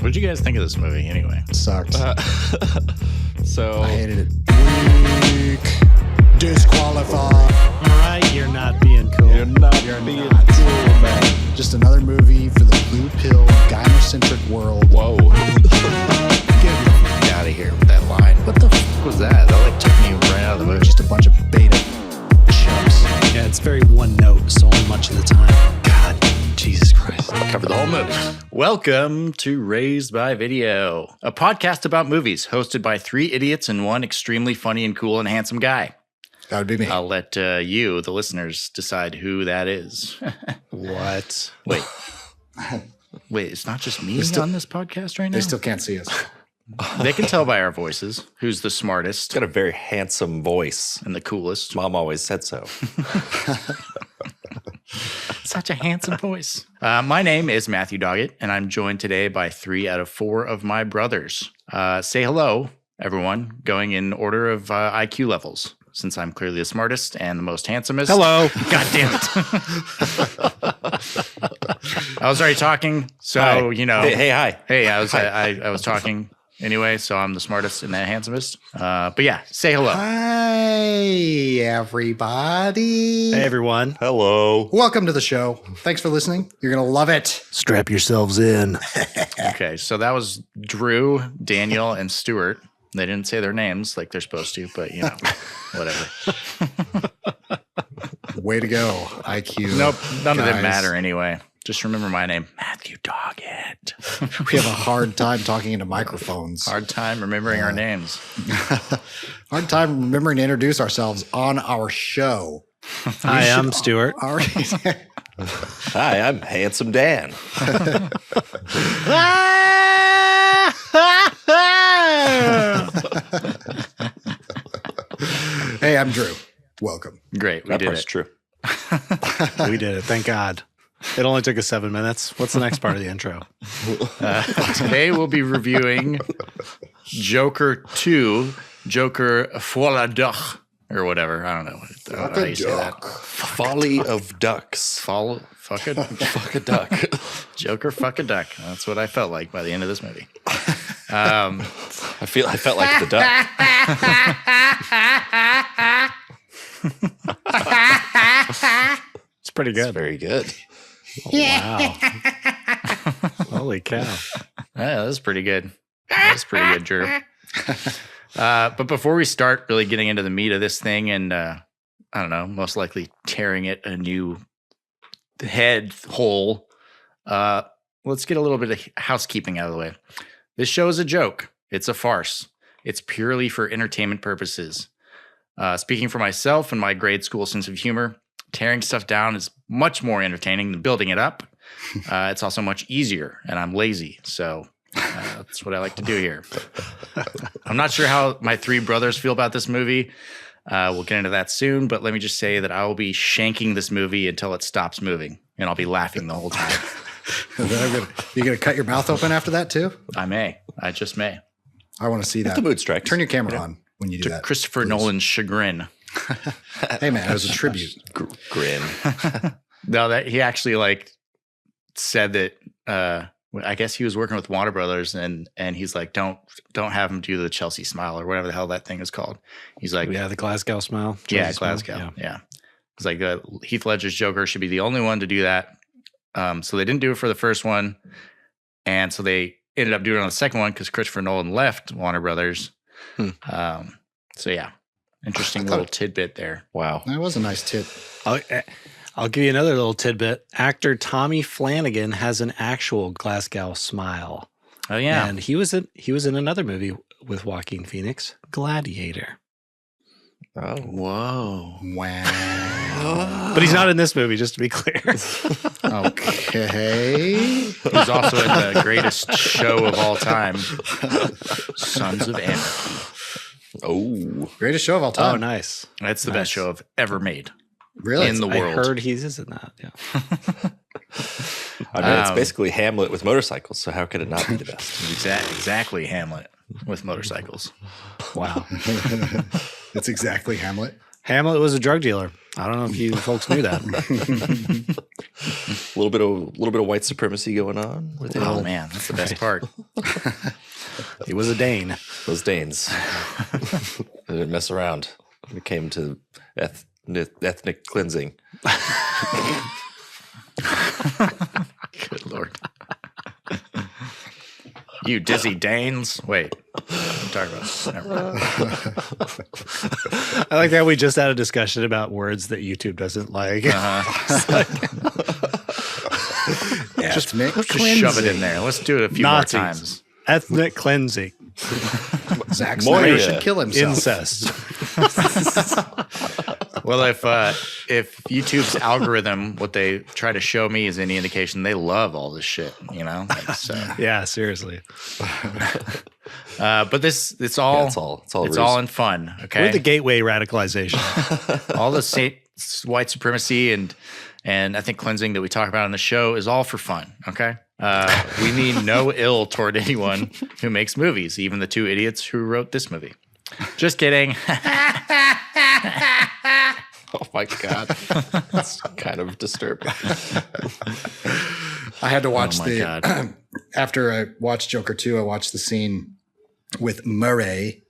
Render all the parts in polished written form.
What did you guys think of this movie anyway? Sucked. So I hated it. Weak. Disqualified. All right, you're not being cool. You're not being cool, man. Just another movie for the blue pill, gynocentric world. Whoa. Get out of here with that line. What the f was that? That like took me right out of the movie. Just a bunch of beta chumps. Yeah, it's very one note, so only much of the time. God, Jesus Christ. Cover the whole movie. Welcome to Raised by Video, a podcast about movies hosted by three idiots and one extremely funny and cool and handsome guy. That would be me. I'll let you, the listeners, decide who that is. What? Wait, it's not just me on this podcast right now? They still can't see us. They can tell by our voices who's the smartest Got a very handsome voice. and the coolest. Mom always said so. Such a handsome voice. My name is Matthew Doggett, and I'm joined today by 3 out of 4 of my brothers. Say hello, everyone, going in order of IQ levels, since I'm clearly the smartest and the most handsomest. Hello. God damn it. I was already talking, so, Hi. you know. Hey, hi. Hey, I was talking anyway, so I'm the smartest and the handsomest. But yeah, say hello. Hi, everybody. Hey, everyone. Hello. Welcome to the show. Thanks for listening. You're going to love it. Strap yourselves in. Okay, so that was Drew, Daniel, and Stuart. They didn't say their names like they're supposed to, but, you know, whatever. Way to go, IQ. Nope, none of them guys. matter anyway. Just remember my name, Matthew Doggett. We have a hard time talking into microphones. Hard time remembering our names. Hard time remembering to introduce ourselves on our show. Hi, I'm Stuart. Hi, I'm Handsome Dan. Hey, I'm Drew. Welcome. Great, we That did part's it. true. We did it. Thank God. It only took us 7 minutes. What's the next part of the intro? Today we'll be reviewing Joker 2, Joker Folie, or whatever. I don't know how you say that. Folly of ducks. Fuck it. Fuck a duck. Joker fuck a duck. That's what I felt like by the end of this movie. I felt like the duck. It's pretty It's good. very good. Wow. Holy cow. Yeah, that's pretty good. That's pretty good, Drew. But before we start really getting into the meat of this thing and, I don't know, most likely tearing it a new head hole, let's get a little bit of housekeeping out of the way. This show is a joke. It's a farce. It's purely for entertainment purposes. Speaking for myself and my grade school sense of humor, tearing stuff down is much more entertaining than building it up. It's also much easier, and I'm lazy, so that's what I like to do here. I'm not sure how my 3 brothers feel about this movie. We'll get into that soon, but let me just say that I will be shanking this movie until it stops moving, and I'll be laughing the whole time. You're going to cut your mouth open after that, too? I may. I just may. I want to see that. The mood strikes. Turn your camera on when you do To that. Christopher please. Nolan's chagrin. Hey, man, it was a tribute. Grin. No, that he actually like said that I guess he was working with Warner Brothers and he's like, don't have him do the Chelsea smile or whatever the hell that thing is called. He's like, Yeah, the Glasgow smile. yeah, Jersey smile. Glasgow. Yeah. It's like Heath Ledger's Joker should be the only one to do that. So they didn't do it for the first one. And so they ended up doing it on the second one because Christopher Nolan left Warner Brothers. So yeah, interesting little tidbit there. Wow. That was a nice tip. I'll give you another little tidbit. Actor Tommy Flanagan has an actual Glasgow smile. Oh yeah. And he was in another movie with Joaquin Phoenix, Gladiator. Oh. Whoa. Wow. But he's not in this movie, just to be clear. Okay. He's also in the greatest show of all time, Sons of Anarchy. Oh. Greatest show of all Oh, time. nice. That's the best show I've ever made Really? in the I world. heard he's in that. Yeah. I mean, it's basically Hamlet with motorcycles, so how could it not be the best? Exactly Hamlet with motorcycles. Wow. It's exactly Hamlet. Hamlet was a drug dealer. I don't know if you folks knew that. A little bit of white supremacy going on with Oh man, that's the best part. He was a Dane. those Danes. They didn't mess around when it came to ethnic cleansing. Good Lord. You dizzy Danes. Wait. I'm talking about. Never mind. I like that we just had a discussion about words that YouTube doesn't like. Just make Just shove it in there. Let's do it a few Nazis. more times. Ethnic cleansing. Zack Moira. Snyder should kill himself. Incest. Well, if YouTube's algorithm, what they try to show me is any indication, they love all this shit, you know? Like, so. Yeah, seriously. But it's all ruse. all in fun. Okay, We're the gateway radicalization. all the white supremacy and ethnic cleansing that we talk about on the show is all for fun. Okay, we mean no ill toward anyone who makes movies, even the two idiots who wrote this movie. Just kidding. Oh my God. That's kind of disturbing. I had to watch Oh my God. after I watched Joker 2, I watched the scene with Murray,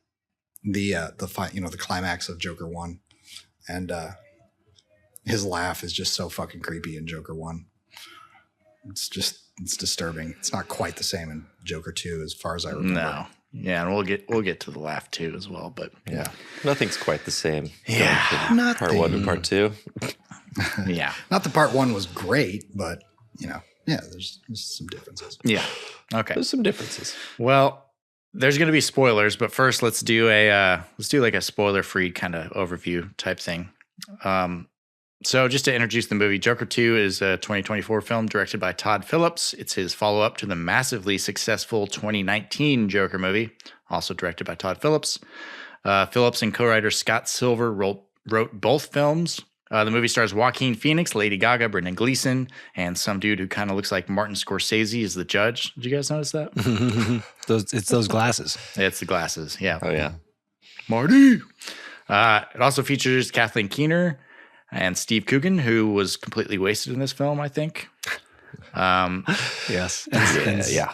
the climax of Joker 1. And his laugh is just so fucking creepy in Joker 1. It's disturbing. It's not quite the same in Joker 2 as far as I remember. No. Yeah, and we'll get to the laugh too as well, but Yeah. Nothing's quite the same. Yeah. Part 1 and part 2. yeah. Not that part 1 was great, but there's some differences. Yeah. Okay. There's some differences. Well, there's going to be spoilers, but first let's do like a spoiler-free kind of overview type thing. So just to introduce the movie, Joker 2 is a 2024 film directed by Todd Phillips. It's his follow-up to the massively successful 2019 Joker movie, also directed by Todd Phillips. Phillips and co-writer Scott Silver wrote both films. The movie stars Joaquin Phoenix, Lady Gaga, Brendan Gleeson, and some dude who kind of looks like Martin Scorsese is the judge. Did you guys notice that? It's those glasses. It's the glasses, yeah. Oh, yeah. Marty! It also features Kathleen Keener and Steve Coogan, who was completely wasted in this film, I think. Yes. Yeah.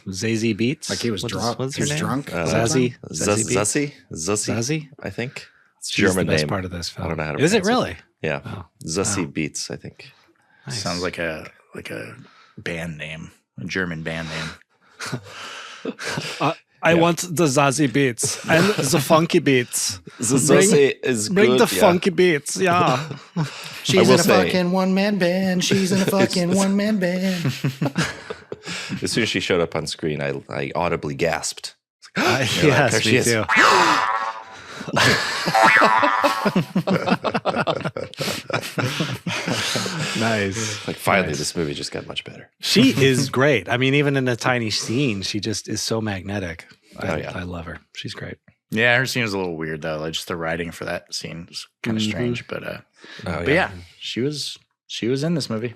Zazie Beetz. Like he was drunk. What's her He's name? drunk. Zazie. Zazie? Zazie? I think. It's She's German the best name. part of this film. I don't know how to Is it pronounce really? Yeah. Oh. Zazie Beetz, I think. Nice. Sounds like a band name, a German band name. I want the Zazie Beetz and the funky beats. The Zazie is good. Bring the yeah. funky beats, yeah. She's will in a say- fucking one-man band. She's in a fucking one-man band. As soon as she showed up on screen, I audibly gasped. Yes, there she me is. too. Nice. Like, finally, this movie just got much better. She is great. I mean, even in a tiny scene, she just is so magnetic. I love her. She's great. Yeah, her scene was a little weird though. Like just the writing for that scene was kind of strange, but yeah, she was in this movie.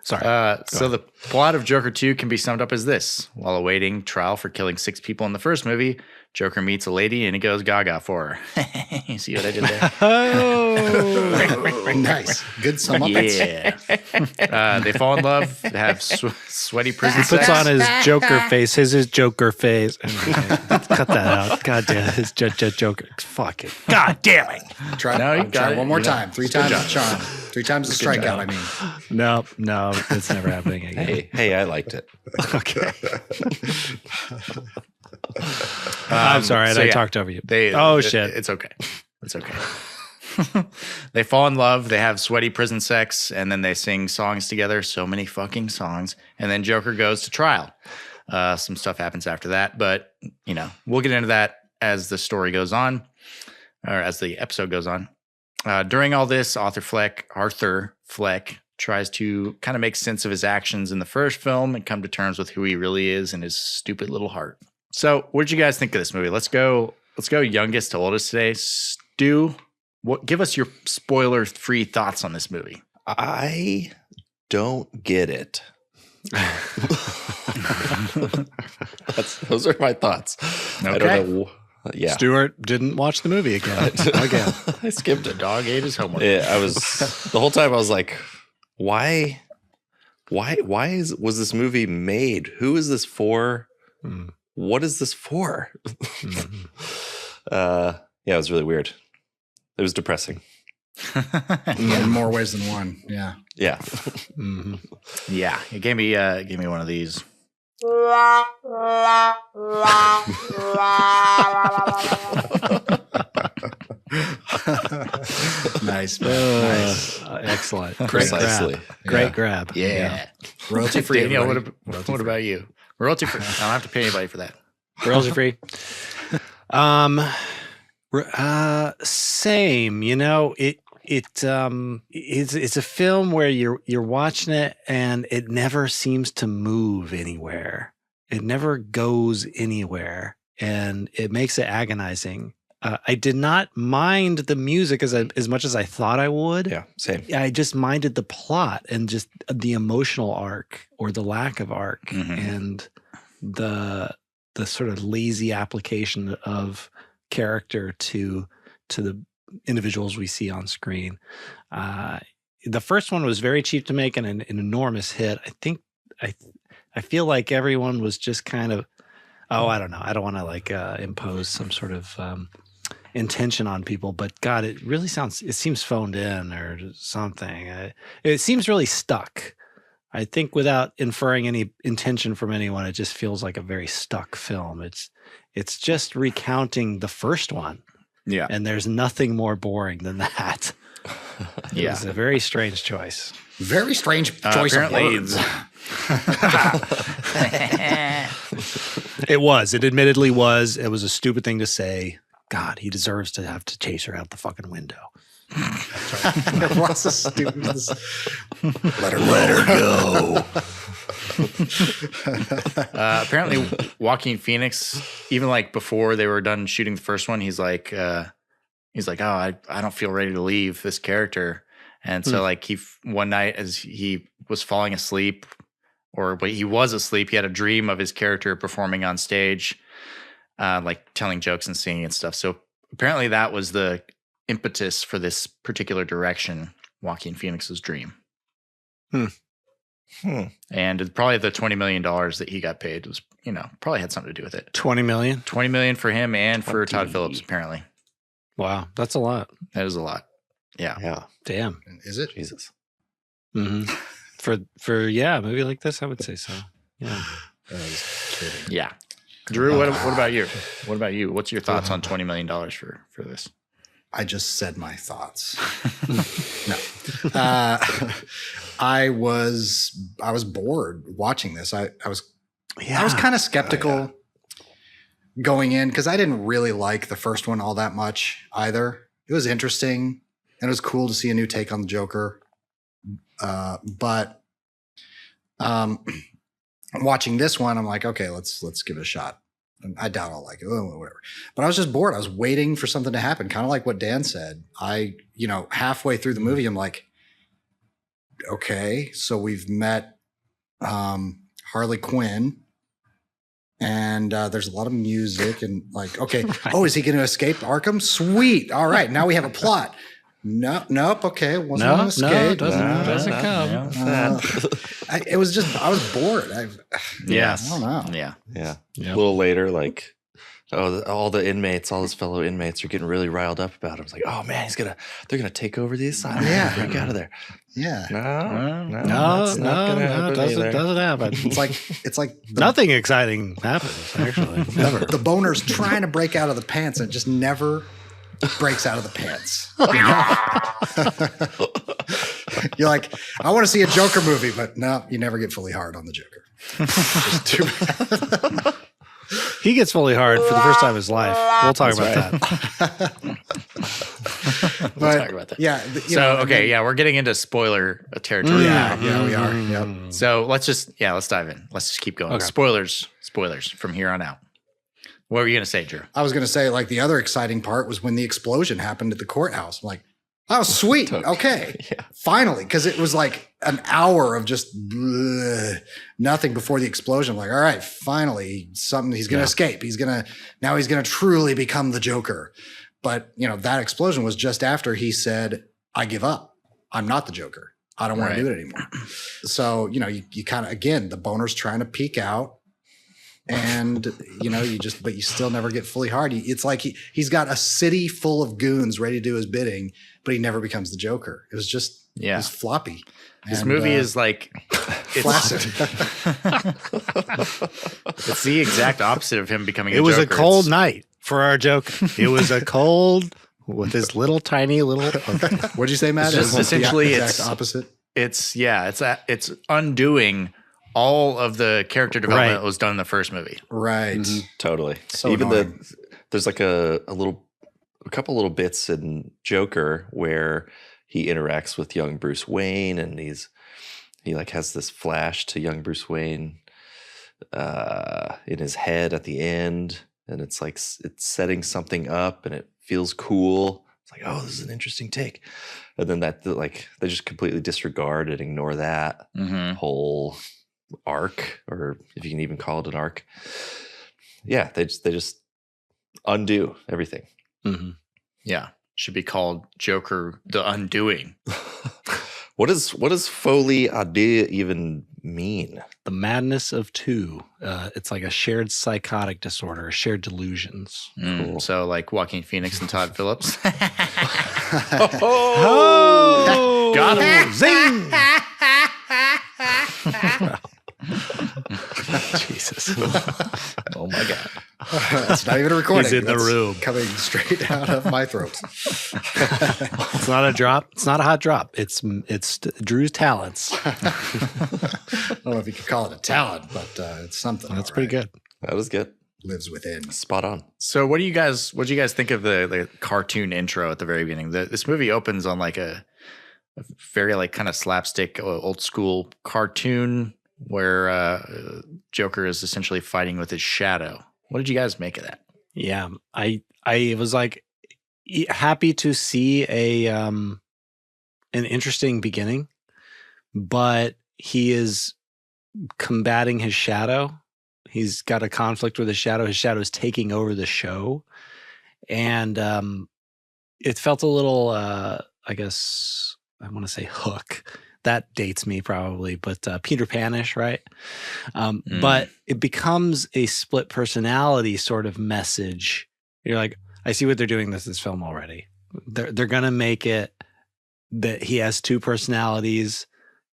Sorry. So the plot of Joker 2 can be summed up as this. While awaiting trial for killing 6 people in the first movie, Joker meets a lady and he goes gaga for her. You see what I did there? Oh, Nice. Good sum up. Yeah. They fall in love, they have sweaty prison he puts sex. on his Joker face. His is Joker face. Cut that out. God damn it. His Joker. Fuck it. God damn it. Try, No, you try got it. one more You time. 3 times the charm. 3 times the Good strikeout, job. I mean. No, it's never happening again. Hey, I liked it. Okay. I'm sorry. so I yeah, talked over you. Shit. It's okay. It's okay. They fall in love. They have sweaty prison sex, and then they sing songs together. So many fucking songs. And then Joker goes to trial. Some stuff happens after that, but we'll get into that as the story goes on, or as the episode goes on. During all this, Arthur Fleck tries to kind of make sense of his actions in the first film and come to terms with who he really is and his stupid little heart. So, what did you guys think of this movie? Let's go youngest to oldest today. Stu, give us your spoiler-free thoughts on this movie. I don't get it. Those are my thoughts. Okay. I don't know. Yeah. Stuart didn't watch the movie again. Again. I skipped The it. dog ate his homework. Yeah, I was the whole time I was like, why was this movie made? Who is this for? What is this for? Yeah, it was really weird. It was depressing. In more ways than one. Yeah. Yeah. Yeah, it gave me one of these. Nice, man. Nice. Excellent. Great Precisely. grab. Great grab. Yeah. Royalty free. Daniel, everybody. what about you? Royalty free. I don't have to pay anybody for that. Royalty free. Same. You know, it's a film where you're watching it and it never seems to move anywhere. It never goes anywhere, and it makes it agonizing. I did not mind the music as much as I thought I would. Yeah, same. I just minded the plot and just the emotional arc or the lack of arc and the sort of lazy application of character to the individuals we see on screen. The first one was very cheap to make and an enormous hit. I feel like everyone was just kind of, I don't know. I don't want to impose some sort of intention on people, but God, it seems phoned in or something. It seems really stuck. I think without inferring any intention from anyone, it just feels like a very stuck film. It's just recounting the first one. Yeah. And there's nothing more boring than that. Yeah. It's a very strange choice. Very strange choice of apparently words. It was. It admittedly was. It was a stupid thing to say. God, he deserves to have to chase her out the fucking window. What's the stupidest? Let her go. Apparently, Joaquin Phoenix, even like before they were done shooting the first one, he's like, oh, I don't feel ready to leave this character. And so like one night as he was falling asleep, or he was asleep, he had a dream of his character performing on stage, like telling jokes and singing and stuff. So apparently that was the impetus for this particular direction, Joaquin Phoenix's dream. And probably the $20 million that he got paid was, probably had something to do with it. 20 million? 20 million for him and for Todd Phillips, apparently. Wow, that's a lot. That is a lot. Yeah. Yeah. Damn. Is it? Jesus. Mm-hmm. For a movie like this, I would say so. Yeah. I was kidding. Yeah. Drew, what about you? What about you? What's your thoughts on $20 million for this? I just said my thoughts. No. I was bored watching this. I was kind of skeptical going in because I didn't really like the first one all that much either. It was interesting and it was cool to see a new take on the Joker. But watching this one, I'm like, okay, let's give it a shot. And I doubt I'll like it, whatever. But I was just bored. I was waiting for something to happen, kind of like what Dan said. Halfway through the movie, I'm like, okay, so we've met Harley Quinn, and there's a lot of music, and like, okay, is he going to escape Arkham? Sweet. All right, now we have a plot. Nope. Okay, wasn't going to escape. Doesn't come. I was bored. I don't know. Yeah. Yeah. A little later, like, all the inmates, all his fellow inmates are getting really riled up about him. It's like, oh man, they're gonna take over the asylum. Yeah. Break out of there. Yeah. No, doesn't happen. It's like Nothing exciting happens, actually. Never. the boner's trying to break out of the pants and it just never breaks out of the pants. You're like, I want to see a Joker movie, but no, you never get fully hard on the Joker. Just too bad. He gets fully hard for the first time in his life. We'll talk about that. We'll talk about that. Yeah. We're getting into spoiler territory. Yeah, we are. Yep. So let's dive in. Let's just keep going. Okay. Spoilers from here on out. What were you going to say, Drew? I was going to say, like, the other exciting part was when the explosion happened at the courthouse. I'm like, oh, sweet. Okay. Yeah. Finally. Because it was like, an hour of just nothing before the explosion. I'm like, all right, finally something. He's going to escape. He's going to truly become the Joker. But that explosion was just after he said, I give up. I'm not the Joker. I don't want to do it anymore. So, you kind of, again, the boner's trying to peek out. And but you still never get fully hard. It's like he's got a city full of goons ready to do his bidding, but he never becomes the Joker. It was just it was floppy. This movie is like flaccid. It's the exact opposite of him becoming. It was a cold night for our Joker. It was a cold with his little tiny little. What'd you say, Matt? It's just essentially the exact opposite. It's undoing all of the character development that was done in the first movie. Right. Mm-hmm. Totally. So even annoying. There's like a couple little bits in Joker where he interacts with young Bruce Wayne, and he like has this flash to young Bruce Wayne in his head at the end, and it's like it's setting something up, and it feels cool. It's like, oh, this is an interesting take. And then they just completely disregard and ignore that whole arc, or if you can even call it an arc. Yeah, they just undo everything. Mm-hmm. Yeah, should be called Joker: The Undoing. What does folie à deux even mean? The madness of two. It's like a shared psychotic disorder, shared delusions. Cool. So like Joaquin Phoenix and Todd Phillips. Oh, got him! Zing! Jesus. Oh my God. It's not even a recording. He's in the room. Coming straight out of my throat. It's not a drop. It's not a hot drop. It's Drew's talents. I don't know if you could call it a talent, but it's something. That's pretty good. That was good. Lives within. Spot on. So what do you guys think of the cartoon intro at the very beginning? This movie opens on like a very like kind of slapstick old school cartoon where Joker is essentially fighting with his shadow. What did you guys make of that? Yeah, I was like happy to see an interesting beginning, but he is combating his shadow. He's got a conflict with his shadow. His shadow is taking over the show, and it felt a little, I guess I want to say hook. That dates me probably, but Peter Pan-ish, right? But it becomes a split personality sort of message. You're like, I see what they're doing with this film already. They're going to make it that he has two personalities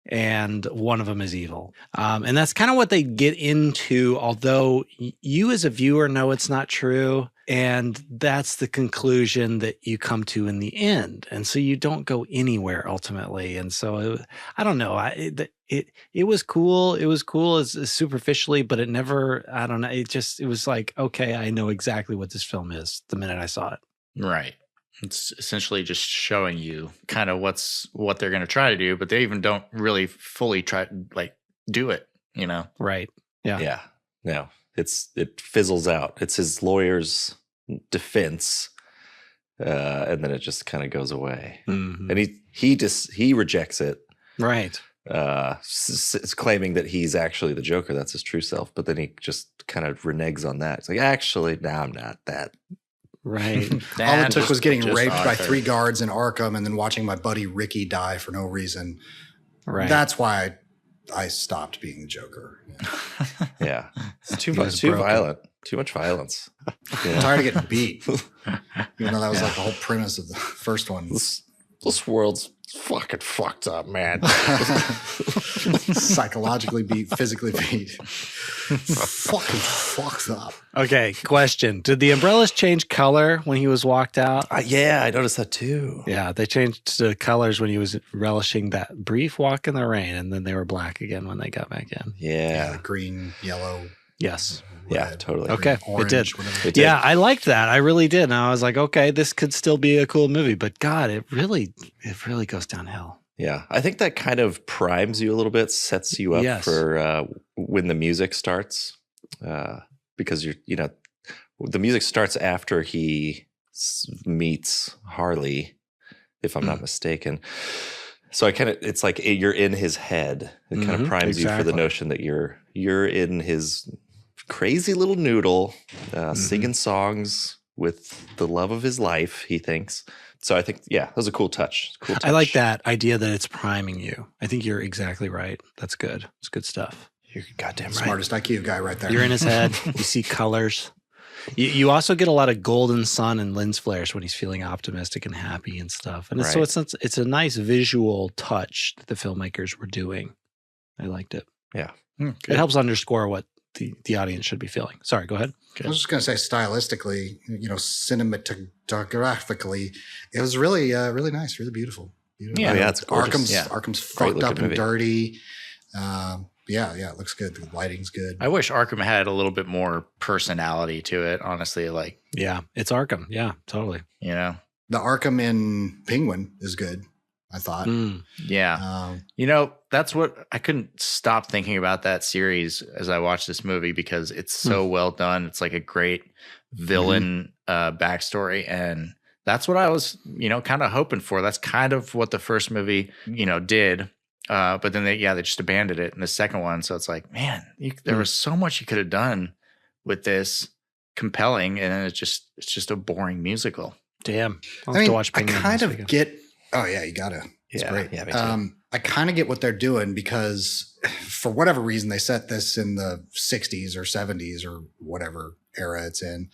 and one of them is evil. And that's kind of what they get into, although you as a viewer know it's not true. And that's the conclusion that you come to in the end. And so you don't go anywhere ultimately. And so I don't know. It was cool. It was cool as superficially, but it never, I don't know. It was like, okay, I know exactly what this film is the minute I saw it. Right. It's essentially just showing you kind of what they're going to try to do, but they even don't really fully try like do it, you know? Right. Yeah. Yeah. No, it fizzles out. It's his lawyer's defense. And then it just kind of goes away. Mm-hmm. And he rejects it. Right. It's claiming that he's actually the Joker. That's his true self. But then he just kind of reneges on that. It's like, actually, no, I'm not that. Right. All it took was getting raped by 3 guards in Arkham and then watching my buddy Ricky die for no reason. Right. That's why I stopped being the Joker. Yeah. It's too broken. violent. Too much violence. Yeah. I'm tired of getting beat. Even though that was like the whole premise of the first one. This world's fucking fucked up, man. Psychologically beat, physically beat. Fucking fucked up. Okay, question. Did the umbrellas change color when he was walked out? Yeah, I noticed that too. Yeah, they changed the colors when he was relishing that brief walk in the rain, and then they were black again when they got back in. Yeah. Green, yellow. Yes. Yeah, red, totally. Okay, orange, it did. whatever. It did. Yeah, I liked that. I really did. And I was like, okay, this could still be a cool movie. But God, it really goes downhill. Yeah, I think that kind of primes you a little bit, sets you up Yes. for when the music starts, because the music starts after he meets Harley, if I'm not mistaken, So it's like you're in his head. It kind of primes you for the notion that you're in his crazy little noodle, singing songs with the love of his life, he thinks. So I think, that was a cool touch. I like that idea that it's priming you. I think you're exactly right. That's good. It's good stuff. You're goddamn right. Smartest IQ guy right there. You're in his head. You see colors. You also get a lot of golden sun and lens flares when he's feeling optimistic and happy and stuff. And so it's a nice visual touch that the filmmakers were doing. I liked it. Yeah. It helps underscore what the audience should be feeling. Sorry, go ahead. I was just going to say stylistically, cinematographically, it was really, really nice, really beautiful. Yeah, it's gorgeous. Arkham's fucked up and dirty. It looks good. The lighting's good. I wish Arkham had a little bit more personality to it, honestly. It's Arkham. Yeah, totally. The Arkham in Penguin is good, I thought. Yeah. That's what I couldn't stop thinking about that series as I watched this movie because it's so well done. It's like a great villain backstory. And that's what I was, kind of hoping for. That's kind of what the first movie, did. But then they just abandoned it in the second one. So it's like, man, there was so much you could have done with this compelling. And then it's just a boring musical. Damn. I'll have to watch Penguin. I kind of get, oh yeah, you gotta. It's great. Yeah, me too. I kind of get what they're doing because for whatever reason, they set this in the 60s or 70s or whatever era it's in.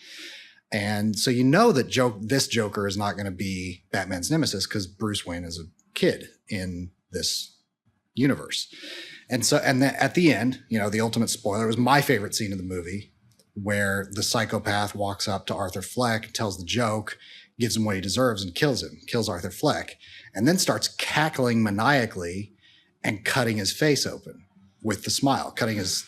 And so that this Joker is not going to be Batman's nemesis because Bruce Wayne is a kid in this universe. And then at the end, the ultimate spoiler was my favorite scene of the movie where the psychopath walks up to Arthur Fleck, tells the joke, gives him what he deserves and kills Arthur Fleck, and then starts cackling maniacally and cutting his face open with the smile, cutting his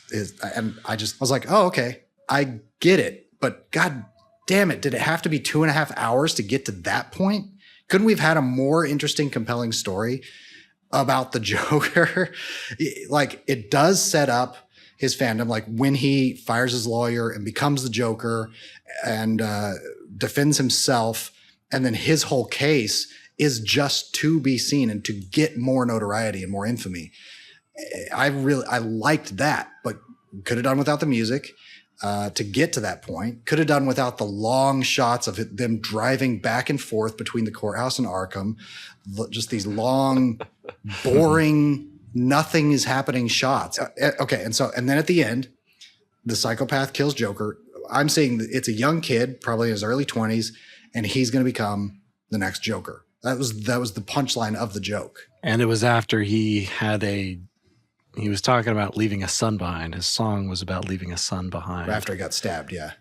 and I was like, oh, okay, I get it. But God damn it, did it have to be 2.5 hours to get to that point? Couldn't we have had a more interesting, compelling story about the Joker? Like, it does set up his fandom, like when he fires his lawyer and becomes the Joker and defends himself, and then his whole case is just to be seen and to get more notoriety and more infamy. I liked that, but could have done without the music to get to that point. Could have done without the long shots of them driving back and forth between the courthouse and Arkham. Just these long, boring, nothing is happening shots. Okay, and then at the end, the psychopath kills Joker. I'm saying it's a young kid, probably in his early 20s, and he's going to become the next Joker. That was the punchline of the joke. And it was after he was talking about leaving a son behind. His song was about leaving a son behind. After he got stabbed, yeah.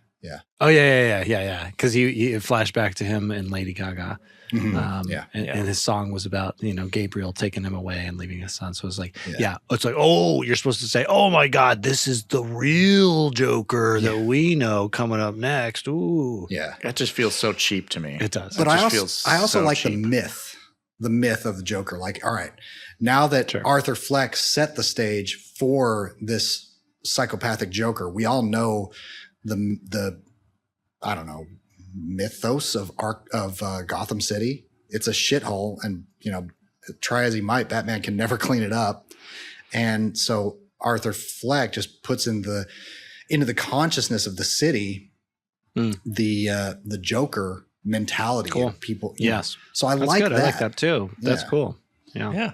Oh, yeah. Because he flashed back to him and Lady Gaga. Mm-hmm. And his song was about, Gabriel taking him away and leaving his son. So it's like, it's like, oh, you're supposed to say, oh my God, this is the real Joker that we know coming up next. Ooh. Yeah. That just feels so cheap to me. It does. But I also like the myth of the Joker. Like, all right, now that Arthur Fleck set the stage for this psychopathic Joker, we all know the I don't know, mythos of Gotham City. It's a shithole, and try as he might, Batman can never clean it up. And so Arthur Fleck just puts into the consciousness of the city the Joker mentality of people. Yes. So That's like good. that. I like that too. That's cool. Yeah.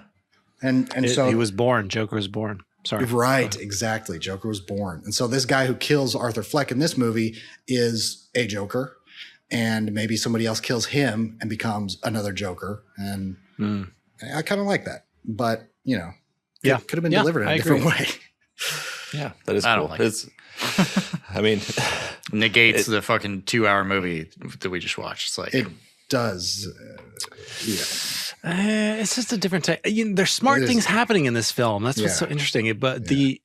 And so he was born. Joker was born. Sorry. Right, exactly. Joker was born. And so this guy who kills Arthur Fleck in this movie is a Joker, and maybe somebody else kills him and becomes another Joker. And I kind of like that. But, could have been delivered in a different way. Yeah, that is cool. I don't like it. Negates the fucking 2-hour movie that we just watched. It's like, it does. It's just a different type. There's smart things happening in this film. That's what's so interesting. But the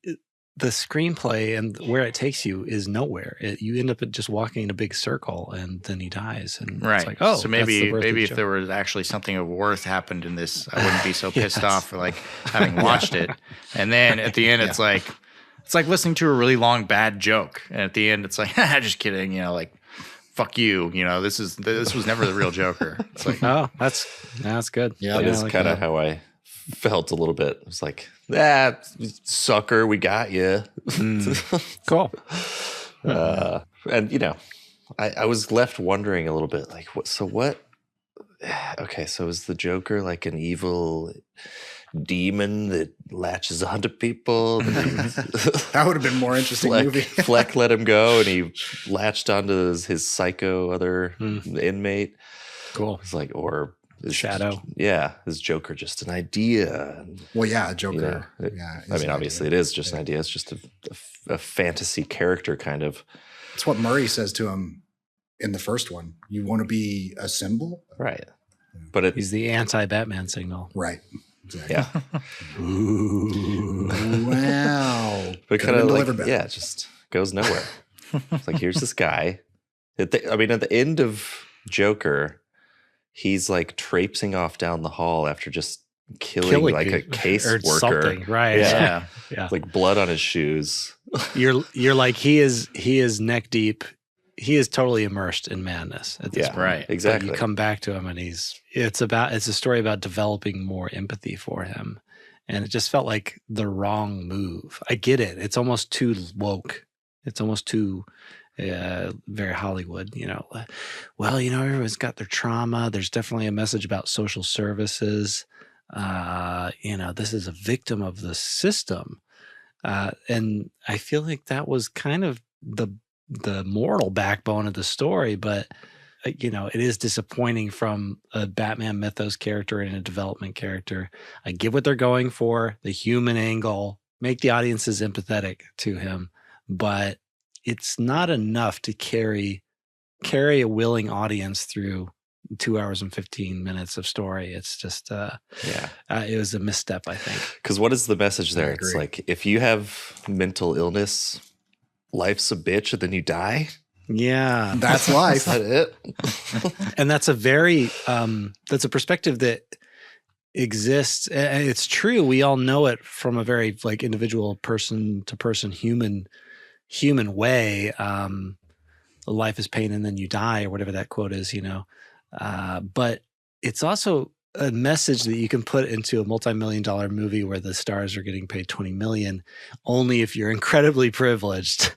screenplay and where it takes you is nowhere. You end up just walking in a big circle, and then he dies. And it's like, oh, so maybe if there was actually something of worth happened in this, I wouldn't be so pissed off for like having watched it. And then at the end, it's like listening to a really long bad joke, and at the end, it's like, just kidding. Like, fuck you. This was never the real Joker. It's like, oh, that's good. Yeah, that is kind of how I felt a little bit. It was like, that sucker, we got you. Cool. And, you know, I was left wondering a little bit, like, what? Okay, so is the Joker like an evil demon that latches onto people? That would have been a more interesting movie. Fleck let him go, and he latched onto his psycho other inmate. Cool. It's like, or Shadow. Yeah, is Joker just an idea? Well, yeah, Joker. You know, yeah, I mean, obviously it is just an idea. It's just a fantasy character kind of. It's what Murray says to him in the first one. You want to be a symbol? Right. But he's the anti-Batman signal. Right. Exactly. Yeah. Ooh, wow. But kind of like, it just goes nowhere. It's like, here's this guy. At the end of Joker, he's like traipsing off down the hall after just killing like a case worker. Right. Yeah. Yeah. Like blood on his shoes. You're like, he is neck deep. He is totally immersed in madness at this point. Right. Exactly. But you come back to him and it's a story about developing more empathy for him. And it just felt like the wrong move. I get it. It's almost too woke. It's almost too very Hollywood, you know. Well, you know, everyone's got their trauma. There's definitely a message about social services. You know, this is a victim of the system. And I feel like that was kind of the moral backbone of the story, but you know, it is disappointing from a Batman mythos character and a development character. I get what they're going for, the human angle, make the audiences empathetic to him, but it's not enough to carry a willing audience through 2 hours and 15 minutes of story. It's just, it was a misstep, I think. Because what is the message there? It's like, if you have mental illness, life's a bitch and then you die. Yeah. That's life. Is that it? And that's that's a perspective that exists. And it's true. We all know it from a very like individual person to person human way. Life is pain and then you die, or whatever that quote is, you know. But it's also a message that you can put into a multi-million-dollar movie where the stars are getting paid $20 million only if you're incredibly privileged.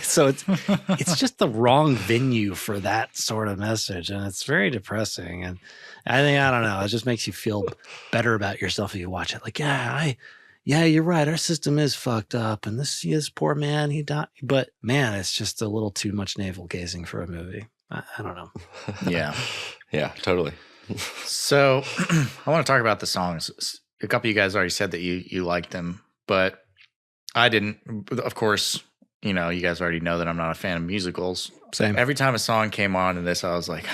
So it's just the wrong venue for that sort of message, and it's very depressing. And I don't know, it just makes you feel better about yourself if you watch it. Like, yeah, you're right. Our system is fucked up, and this poor man, he died. But man, it's just a little too much navel gazing for a movie. I don't know. Yeah. Yeah, totally. So I want to talk about the songs. A couple of you guys already said that you liked them, but I didn't. Of course, you know, you guys already know that I'm not a fan of musicals. Same. Every time a song came on in this, I was like,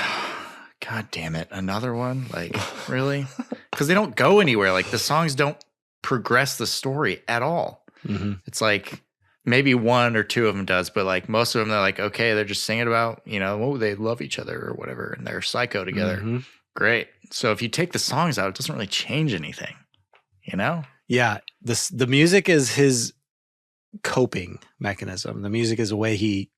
God damn it, another one? Like, really? Because they don't go anywhere. Like, the songs don't progress the story at all. Mm-hmm. It's like maybe one or two of them does, but like most of them, they're like, okay, they're just singing about, you know, they love each other or whatever, and they're psycho together. Mm-hmm. Great. So if you take the songs out, it doesn't really change anything, you know? Yeah. The music is his coping mechanism. The music is a way he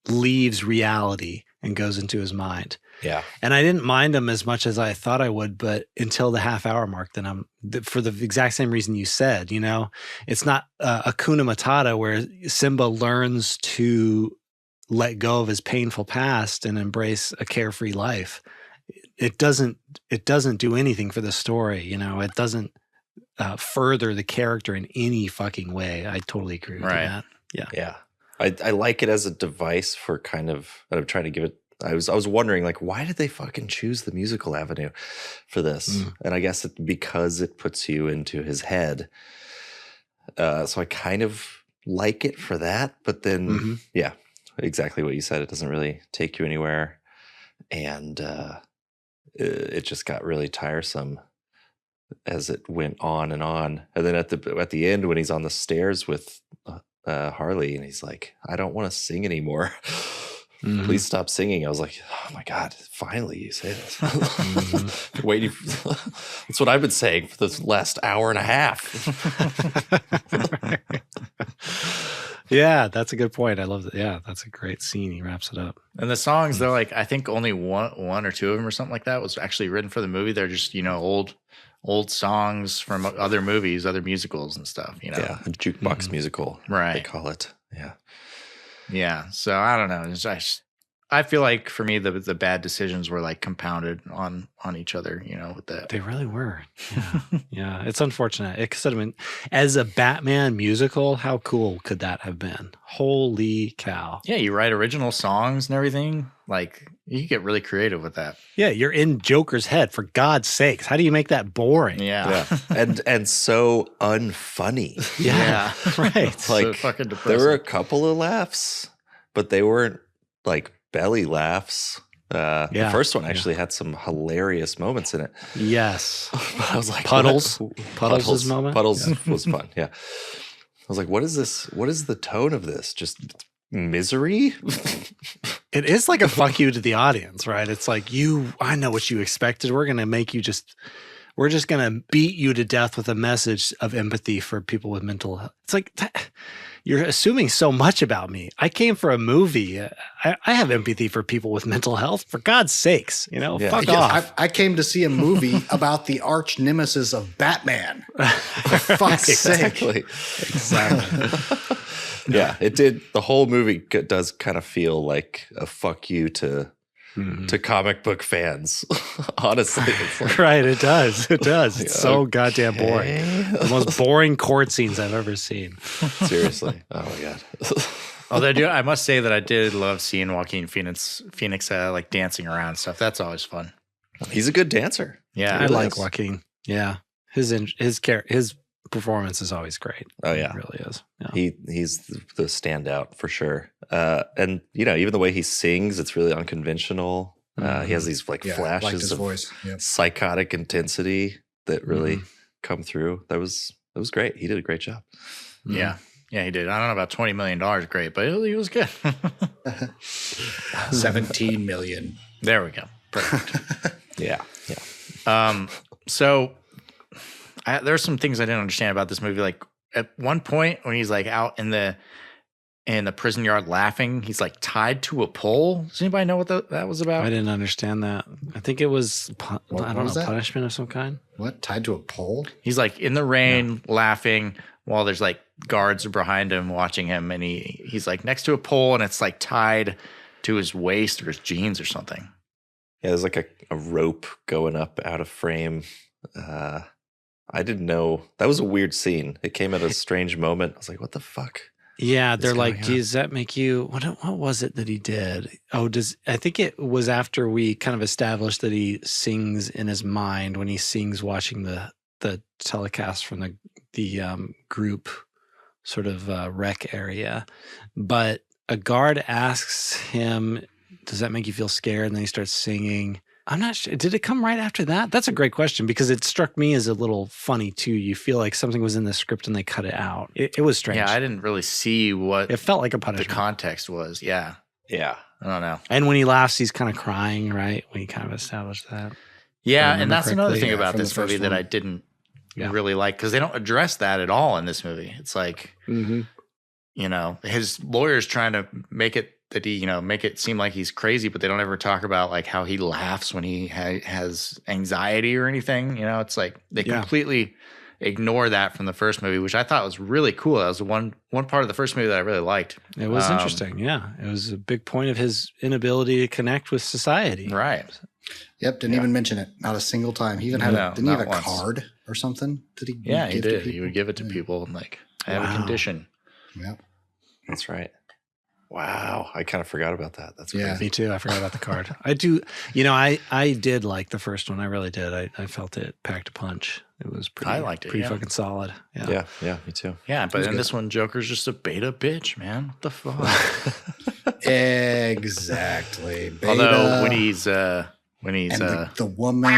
leaves reality and goes into his mind. Yeah. And I didn't mind them as much as I thought I would, but until the half-hour mark, then for the exact same reason you said, you know, it's not Hakuna Matata where Simba learns to let go of his painful past and embrace a carefree life. It doesn't do anything for the story, you know. It doesn't further the character in any fucking way. I totally agree with that. Yeah. Yeah. I like it as a device for kind of, I'm trying to give it, I was wondering, like, why did they fucking choose the musical avenue for this? And I guess because it puts you into his head. So I kind of like it for that, but then, yeah, exactly what you said. It doesn't really take you anywhere. And it just got really tiresome as it went on. And then at the end, when he's on the stairs with Harley, and he's like, I don't want to sing anymore. Please stop singing. I was like, oh my God, finally you say this. Waiting. That's what I've been saying for this last hour and a half. Yeah, that's a good point. I love that. Yeah, that's a great scene. He wraps it up. And the songs, they're like, I think only one or two of them or something like that was actually written for the movie. They're just, you know, old songs from other movies, other musicals and stuff, you know? Yeah, a jukebox musical, Right. they call it. Yeah. Yeah. So I don't know. I feel like for me, the bad decisions were like compounded on each other, you know, with that. They really were. Yeah. Yeah. It's unfortunate. It could have been, as a Batman musical, how cool could that have been? Holy cow. Yeah. You write original songs and everything. Like you could get really creative with that. Yeah. You're in Joker's head, for God's sakes. How do you make that boring? Yeah. and so unfunny. Yeah. Right. So Like fucking depressing. there were a couple of laughs, but they weren't like belly laughs. The first one actually had some hilarious moments in it. Yes. But I was like, Puddles. what? Puddles' moment? Puddles was fun. Yeah. I was like, what is this? What is the tone of this? Just misery? It is like a fuck you to the audience, right? It's like, I know what you expected. We're going to make you we're just going to beat you to death with a message of empathy for people with mental health. It's like, you're assuming so much about me. I came for a movie. I have empathy for people with mental health. For God's sakes, fuck off. I came to see a movie about the arch nemesis of Batman. For fuck's sake. Exactly. Yeah, it did. The whole movie does kind of feel like a fuck you to comic book fans. Honestly, it's like, right? It does. It does. It's so goddamn boring. Okay. The most boring court scenes I've ever seen. Seriously. Oh my god. Although I must say that I did love seeing Joaquin Phoenix like dancing around and stuff. That's always fun. He's a good dancer. Yeah, I like Joaquin. Yeah, his performance is always great. Oh yeah, it really is. Yeah. He's the standout for sure. And even the way he sings, it's really unconventional. He has these flashes of voice. Psychotic intensity that really come through. That was great. He did a great job. Yeah. Yeah, he did. I don't know about $20 million, great, but he was good. 17 million. There we go. Perfect. Yeah. So there's some things I didn't understand about this movie. Like at one point when he's like out in the prison yard laughing, he's like tied to a pole. Does anybody know what that was about? I didn't understand that. I think it was punishment of some kind. What? Tied to a pole? He's like in the rain laughing while there's like guards behind him watching him, and he's like next to a pole and it's like tied to his waist or his jeans or something. Yeah, there's like a rope going up out of frame. I didn't know. That was a weird scene. It came at a strange moment. I was like, what the fuck? Yeah, they're like, does that make you, what was it that he did? I think it was after we kind of established that he sings in his mind when he sings watching the telecast from the group sort of rec area. But a guard asks him, does that make you feel scared? And then he starts singing. I'm not sure. Did it come right after that? That's a great question because it struck me as a little funny too. You feel like something was in the script and they cut it out. It was strange. Yeah, I didn't really see what it felt like a punishment. The context was. Yeah. Yeah. I don't know. And when he laughs, he's kind of crying, right? We kind of established that. Yeah, and that's another thing about this movie that I didn't really like because they don't address that at all in this movie. It's like, his lawyer's trying to make it that he, make it seem like he's crazy, but they don't ever talk about like how he laughs when he has anxiety or anything. It's like they completely ignore that from the first movie, which I thought was really cool. That was the one part of the first movie that I really liked. It was interesting. Yeah. It was a big point of his inability to connect with society. Right. Yep. Didn't even mention it. Not a single time. He even had didn't he have a card or something? Did he? Yeah, he did. He would give it to people and like, I have a condition. Yep. That's right. Wow, I kind of forgot about that. That's crazy. Yeah, me too. I forgot about the card. I do. I did like the first one. I really did. I felt it packed a punch. It was pretty. I liked it. Pretty fucking solid. Yeah, me too. Yeah, but in this one, Joker's just a beta bitch, man. What the fuck? Exactly. Beta. Although when he's the woman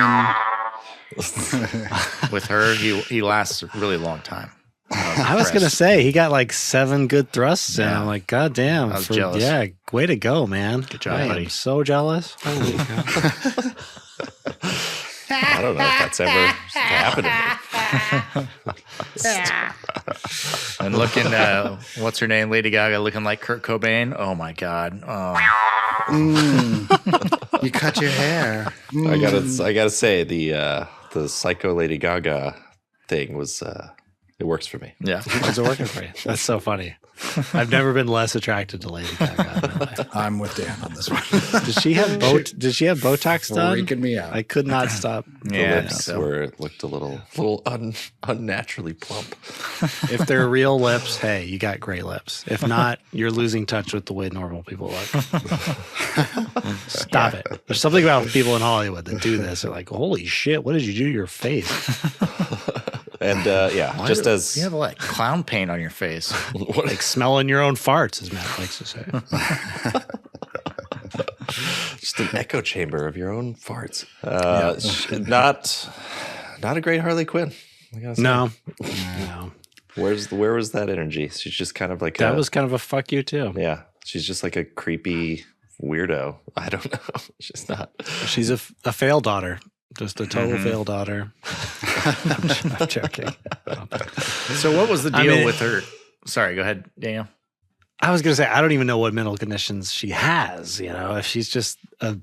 with her, he lasts a really long time. I was gonna say he got like 7 good thrusts, and I'm like, God damn! I was jealous. Yeah, way to go, man! Good job, I buddy. am so jealous. Holy cow. I don't know if that's ever happened. And looking, what's her name? Lady Gaga looking like Kurt Cobain. Oh my God! Oh. You cut your hair. I gotta say the the Psycho Lady Gaga thing was it works for me. Yeah. How's it working for you? That's so funny. I've never been less attracted to Lady Gaga in my life. I'm with Dan on this one. Did she have Botox done? Freaking me out. I could not stop. The Yeah, lips looked a little unnaturally plump. If they're real lips, hey, you got great lips. If not, you're losing touch with the way normal people look. Stop it. There's something about people in Hollywood that do this. They're like, holy shit, what did you do to your face? And Why just do as you have like clown paint on your face. Like smelling your own farts, as Matt likes to say. just an echo chamber of your own farts. Not a great Harley Quinn. I gotta say. No. Where was that energy? She's just kind of like That was kind of a fuck you too. yeah. She's just like a creepy weirdo. I don't know. She's not. She's a fail daughter. Just a total fail daughter. I'm joking. So what was the deal with her? Sorry, go ahead, Daniel. I was going to say, I don't even know what mental conditions she has. You know, if she's just a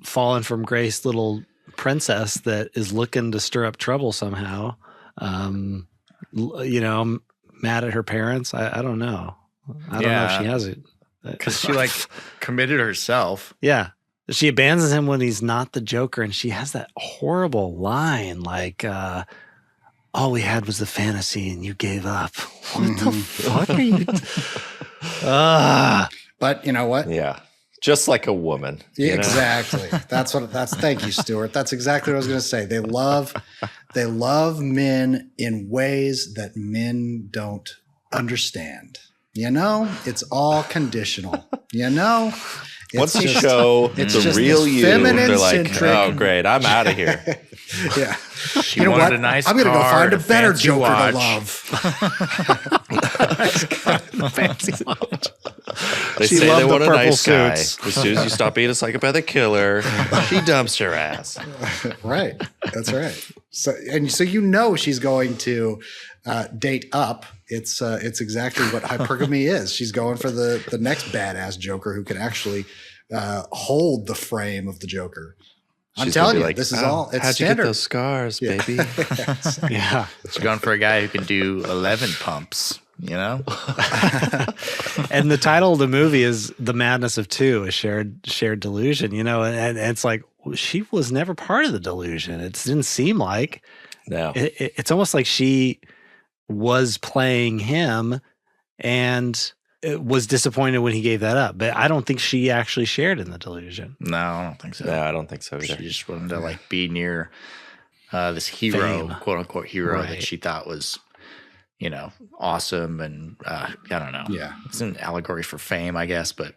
fallen from grace little princess that is looking to stir up trouble somehow, you know, mad at her parents. I don't know. I don't know if she has it. Because she like committed herself. Yeah. She abandons him when he's not the Joker, and she has that horrible line like, all we had was the fantasy and you gave up. What the fuck are you? But you know what? Yeah. Just like a woman. Yeah, exactly. Thank you, Stuart. That's exactly what I was going to say. They love men in ways that men don't understand. You know, it's all conditional. You know, once you show the real you, they're like, oh, great, I'm out of here. Yeah. She wanted a nice car. I'm going to go find a better fancy Joker watch. to love. Fancy watch. They She say loved they the want a purple nice guy. suits. As soon as you stop being a psychopathic killer, she dumps your ass. Right. That's right. So you know she's going to date up. It's exactly what hypergamy is. She's going for the next badass Joker who can actually hold the frame of the Joker. I'm telling you, this is all. It's how'd standard. you get those scars, baby? Yeah. She's going for a guy who can do 11 pumps, you know? And the title of the movie is The Madness of Two, a shared delusion, you know, and it's like she was never part of the delusion. It didn't seem like. No. It's almost like she was playing him and was disappointed when he gave that up. But I don't think she actually shared in the delusion. No, I don't think so. No, I don't think so either. She just wanted to like be near this hero, Fame. quote unquote hero that Right. she thought was, you know, awesome. And I don't know. Yeah. It's an allegory for fame, I guess. But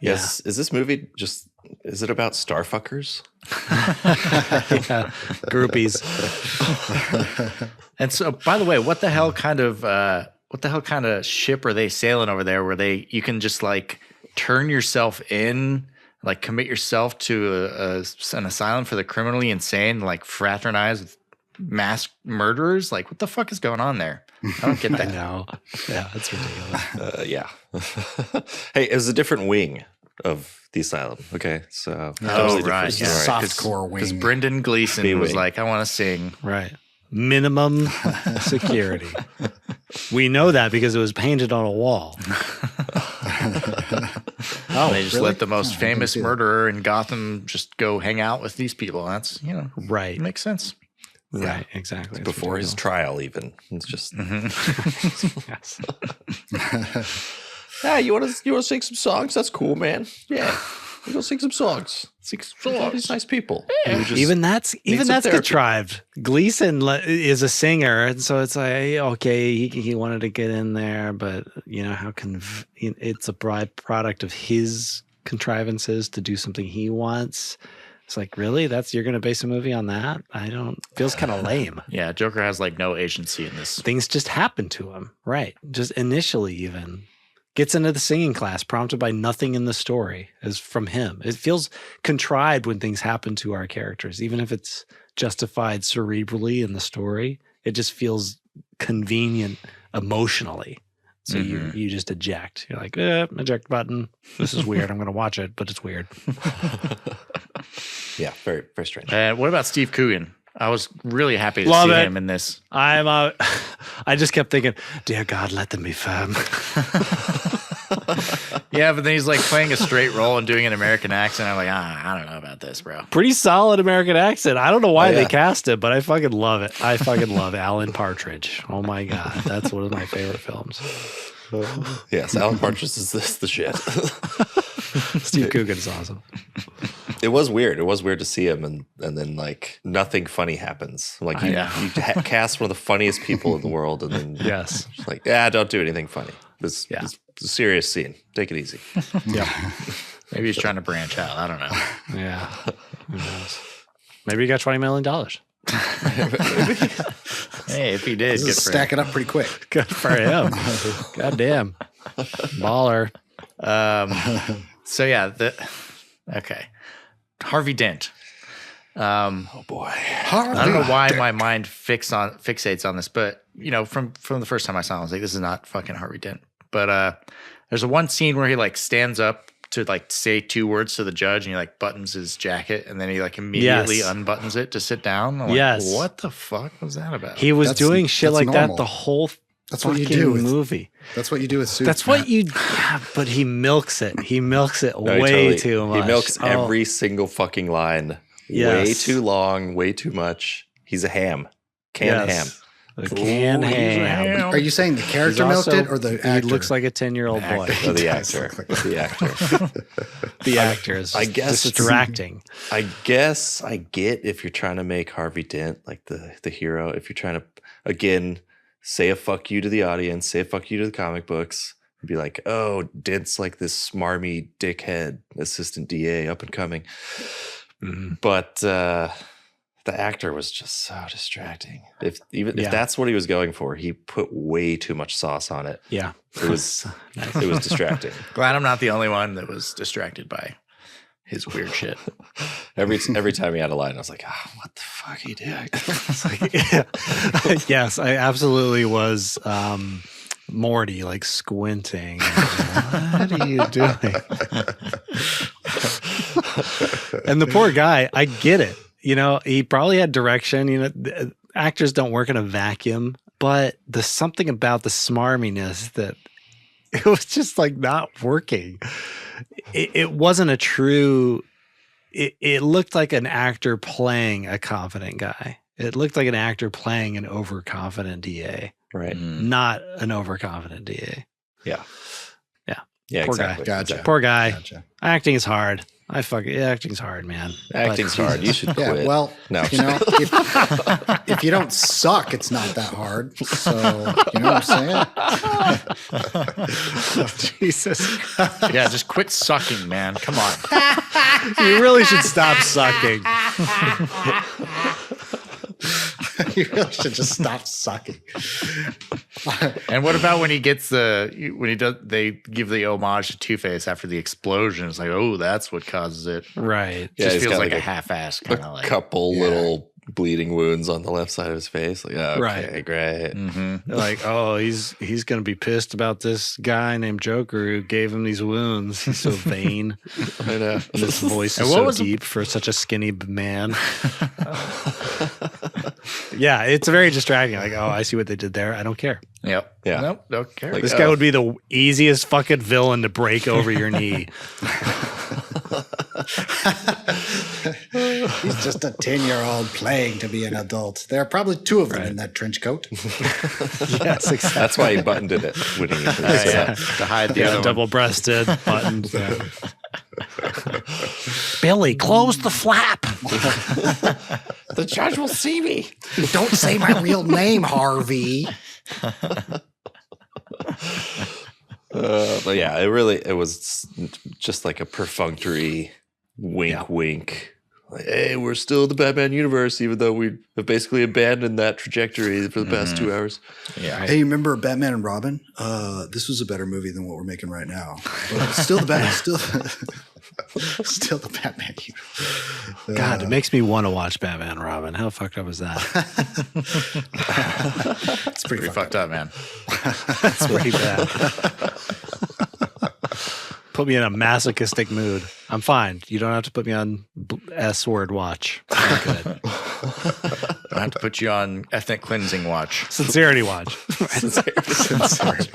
Yes. Is this movie is it about starfuckers? Yeah. Groupies. and so, by the way, what the hell kind of ship are they sailing over there where you can just like turn yourself in, like commit yourself to an asylum for the criminally insane, like fraternize with mass murderers? Like, what the fuck is going on there? I don't get I that. know. Yeah, that's ridiculous. Yeah. Hey, it was a different wing of the asylum. Okay, so Oh, different right. story. Yeah. Softcore Because wing. Brendan Gleeson B-wing. was like, I want to sing. Right. Minimum security. We know that because it was painted on a wall. Oh, They just really? let the most Oh, I didn't famous see that. murderer in Gotham just go hang out with these people. That's, you know, Right. it makes sense. Right. Exactly. It's Before his ridiculous. trial, even it's just Yes. yeah. You want to sing some songs? That's cool, man. Yeah, we go sing some songs. Sing some songs. All these nice people. And we just Even that's some therapy. contrived. Gleeson is a singer, and so it's like, okay, he wanted to get in there, but you know how it's a byproduct of his contrivances to do something he wants. It's like, really? You're going to base a movie on that? Feels kind of lame. Yeah, Joker has like no agency in this. Things just happen to him, right? Just initially, even gets into the singing class, prompted by nothing in the story, is from him. It feels contrived when things happen to our characters, even if it's justified cerebrally in the story. It just feels convenient emotionally. So you just eject. You're like, eject button. This is weird. I'm going to watch it, but it's weird. yeah, very very strange. What about Steve Coogan? I was really happy to Love see it. him in this. I just kept thinking, dear God, let them be firm. Yeah, but then he's like playing a straight role and doing an American accent. I'm like, I don't know about this, bro. Pretty solid American accent. I don't know why Oh, yeah. they cast it, but I fucking love it. I fucking love Alan Partridge. Oh my God. That's one of my favorite films. Yes, Alan Partridge is the shit. Steve Coogan's awesome. It was weird. It was weird to see him, and then like nothing funny happens. Like you cast one of the funniest people in the world, and then Yes. just like, don't do anything funny. This is a serious scene. Take it easy. Yeah. Maybe he's trying to branch out. I don't know. Yeah. Who knows? Maybe you got $20 million. Hey, if he did, This good is for him. stacking up pretty quick. Good for him. God damn. Baller. So yeah, okay. Harvey Dent. Oh boy. I don't know why my mind fixates on this, but you know, from the first time I saw him, I was like, this is not fucking Harvey Dent. But there's one scene where he like stands up to like say 2 words to the judge, and he like buttons his jacket, and then he like immediately unbuttons it to sit down. I'm like, what the fuck was that about? He was doing shit that's like normal. that the whole That's what you fucking do with movie. That's what you do with suits. That's what you. Yeah, but he milks it. He milks it No, way too much. He milks every single fucking line. Way Yes. too long, way too much. He's a ham. Canned ham. A canned ham. Are you saying the character milked it or the actor? He looks like a 10-year-old boy. Oh, the actor. The actor. The actor is I guess it's- distracting. I guess I get if you're trying to make Harvey Dent like the hero, if you're trying to, again, say a fuck you to the audience, say a fuck you to the comic books, and be like, oh, Dent's like this smarmy dickhead assistant DA up and coming. Mhm. But the actor was just so distracting. If that's what he was going for, he put way too much sauce on it. Yeah. It was it was distracting. Glad I'm not the only one that was distracted by his weird shit. Every time he had a line, I was like, what the fuck are you doing? It's like, yes, I absolutely was Morty, like squinting. What are you doing? And the poor guy, I get it. You know, he probably had direction. You know, actors don't work in a vacuum, but there's something about the smarminess that it was just like not working. It wasn't a true. It looked like an actor playing a confident guy. It looked like an actor playing an overconfident DA, Right. not an overconfident DA. Yeah. Poor exactly. Gotcha. Exactly. Poor guy. Gotcha. Acting is hard. Acting's hard, man. Acting's But hard. You should quit. Yeah, well, No. you know, if you don't suck, it's not that hard. So, you know what I'm saying? Jesus. Yeah, just quit sucking, man. Come on. You really should stop sucking. You really should just stop sucking. And what about when he gets they give the homage to Two-Face after the explosion? It's like, oh, that's what causes it. Right. Yeah, Just he's feels got like like a half-ass kind of A like. couple little bleeding wounds on the left side of his face. Like, okay, Right. great. Mm-hmm. Like, oh, he's going to be pissed about this guy named Joker who gave him these wounds. He's so vain. I know. And his voice And is what so was the- deep for such a skinny man. Yeah, it's very distracting. Like, oh, I see what they did there. I don't care. Yep. Yeah. Nope. Don't care. Like, This guy would be the easiest fucking villain to break over your knee. He's just a 10-year-old playing to be an adult. There are probably 2 of them in that trench coat. Yes, exactly. That's why he buttoned it when he Yeah, to hide the other one. Double-breasted buttoned. Yeah. Billy, close the flap. The judge will see me. Don't say my real name, Harvey. But yeah, it was just like a perfunctory wink, wink. Like, hey, we're still in the Batman universe, even though we have basically abandoned that trajectory for the past 2 hours. Yeah. Hey, remember Batman and Robin? This was a better movie than what we're making right now. But still the Batman, still the Batman universe. God, it makes me want to watch Batman and Robin. How fucked up is that? It's pretty Pretty fucked up, man. It's pretty bad. Put me in a masochistic mood. I'm fine. You don't have to put me on S word watch. I'm good. I have to put you on ethnic cleansing watch. Sincerity watch. Sincerity.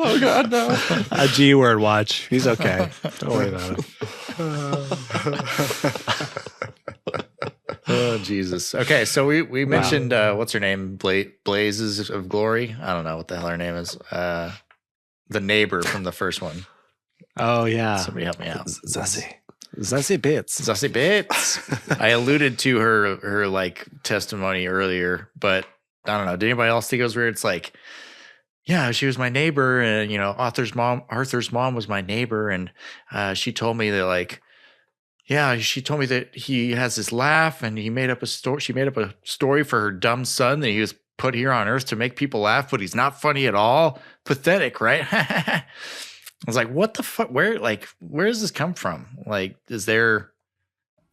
Oh God, no. A G word watch. He's okay. Don't worry about it. Oh Jesus. Okay, so we mentioned what's her name? Blazes of Glory. I don't know what the hell her name is. The neighbor from the first one. Oh yeah. Somebody help me out. Zazie Beetz. Zazie Beetz. I alluded to her like testimony earlier, but I don't know. Did anybody else think it was weird? It's like, yeah, she was my neighbor, and you know, Arthur's mom was my neighbor, and she told me that like, yeah, she told me that he has this laugh, and he made up a story. She made up a story for her dumb son that he was put here on earth to make people laugh, but he's not funny at all. Pathetic, right? I was like, what the fuck? Where does this come from? Like, is there?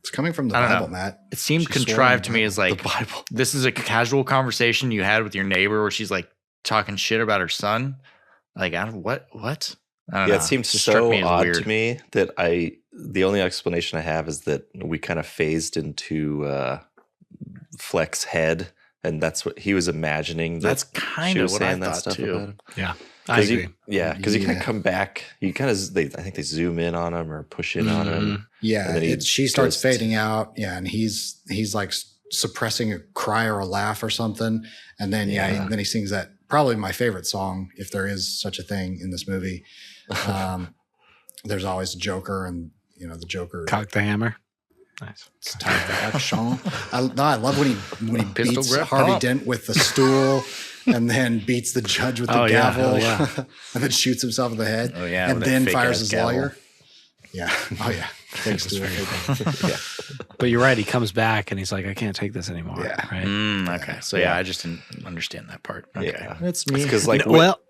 It's coming from the I don't Bible, know. Matt. It seemed She swore contrived in to me as like, The Bible. this is a casual conversation you had with your neighbor where she's like talking shit about her son. Like, I don't what? I don't know. Yeah, it seemed just struck so me as odd weird. to me that the only explanation I have is that we kind of phased into Fleck's head, and that's what he was imagining. That's that kind she of was what I saying that thought stuff too. about him. Yeah. I agree. Because you kind Yeah. of come back. You kind of, I think they zoom in on him or push in on him. Yeah, And then she starts goes- fading out. Yeah, and he's like suppressing a cry or a laugh or something. And then then he sings that probably my favorite song, if there is such a thing in this movie. There's always a Joker, and you know the Joker. Cock the hammer. Nice. It's time for action. I love when he Pistol beats grip Harvey pump. Dent with the stool, and then beats the judge with the Oh, yeah. gavel, Oh, yeah. and then shoots himself in the head. Oh, yeah, and with that then fake fires ass his gavel. lawyer. Yeah. Oh yeah. Thanks to Yeah. But you're right. He comes back and he's like, I can't take this anymore. Yeah. Right. Okay. So yeah, I just didn't understand that part. Okay. Yeah. That's me. Because like, Well,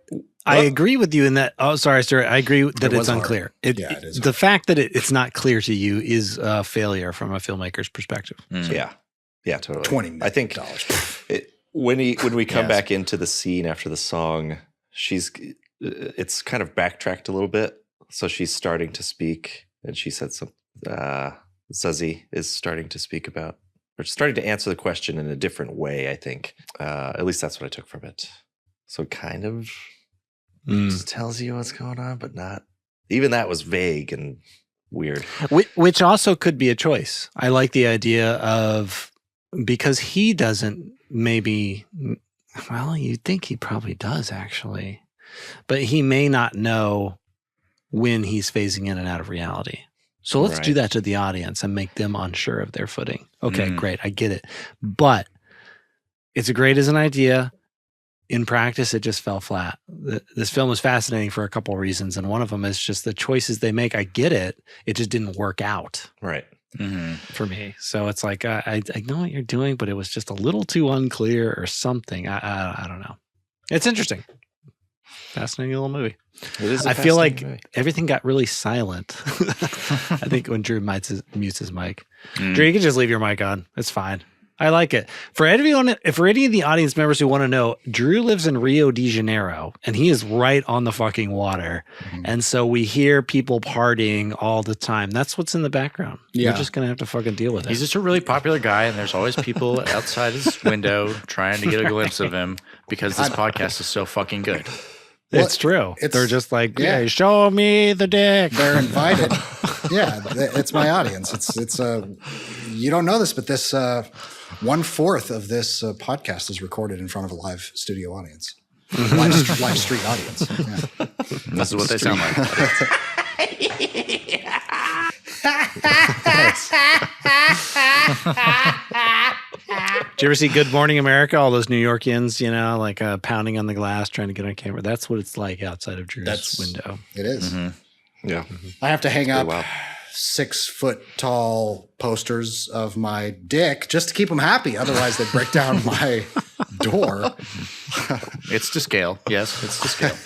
I agree with you in that. Oh, sorry, Stuart. I agree that It it's was hard. unclear. Yeah, it is The fact that it's not clear to you is a failure from a filmmaker's perspective. yeah, totally. $20 I think million. when we come Yes. back into the scene after the song, it's kind of backtracked a little bit. So she's starting to speak, and she said some. Zazie is starting to speak about, or starting to answer the question in a different way. I think, at least that's what I took from it. So it kind of just tells you what's going on, but not. Even that was vague and weird. Which also could be a choice. I like the idea of, because he doesn't maybe, well, you'd think he probably does actually, but he may not know when he's phasing in and out of reality. So let's do Right. that to the audience and make them unsure of their footing. Okay, great. I get it. But it's great as an idea. In practice, it just fell flat. This film is fascinating for a couple of reasons. And one of them is just the choices they make. I get it. It just didn't work out Right. for me. So it's like, I know what you're doing, but it was just a little too unclear or something. I don't know. It's interesting. Fascinating little movie. It is. I feel like everything got really silent. I think when Drew mutes his mic. Drew, you can just leave your mic on. It's fine. I like it. For any of the audience members who want to know, Drew lives in Rio de Janeiro, and he is right on the fucking water. And so we hear people partying all the time. That's what's in the background. Yeah. You're just going to have to fucking deal with it. He's just a really popular guy, and there's always people outside his window trying to get a glimpse of him because this podcast is so fucking good. It's true. it's- They're just like, yeah. hey, show me the dick. They're invited. Yeah, it's my audience. It's you don't know this, but this 1/4 of this podcast is recorded in front of a live studio audience, live street audience. Yeah. This is what they sound like. Did you ever see Good Morning America? All those New Yorkians, like pounding on the glass, trying to get on camera. That's what it's like outside of Drew's window. It is. Yeah. I have to hang up wild. 6 foot tall posters of my dick just to keep them happy. Otherwise, they break down my door. It's to scale. Yes, it's to scale.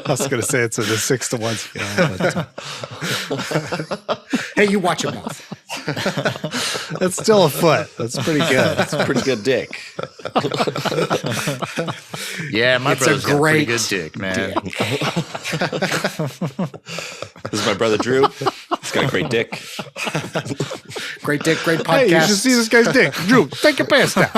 I was going to say it's a 6-to-1 scale. But Hey, you watch your mouth. that's still a foot. That's pretty good. That's a pretty good dick. Yeah, my It's a brother's got a pretty great good dick, man. This is my brother Drew. He's got a great dick. Great dick, great podcast. Hey, you should see this guy's dick. Drew, take your pants down.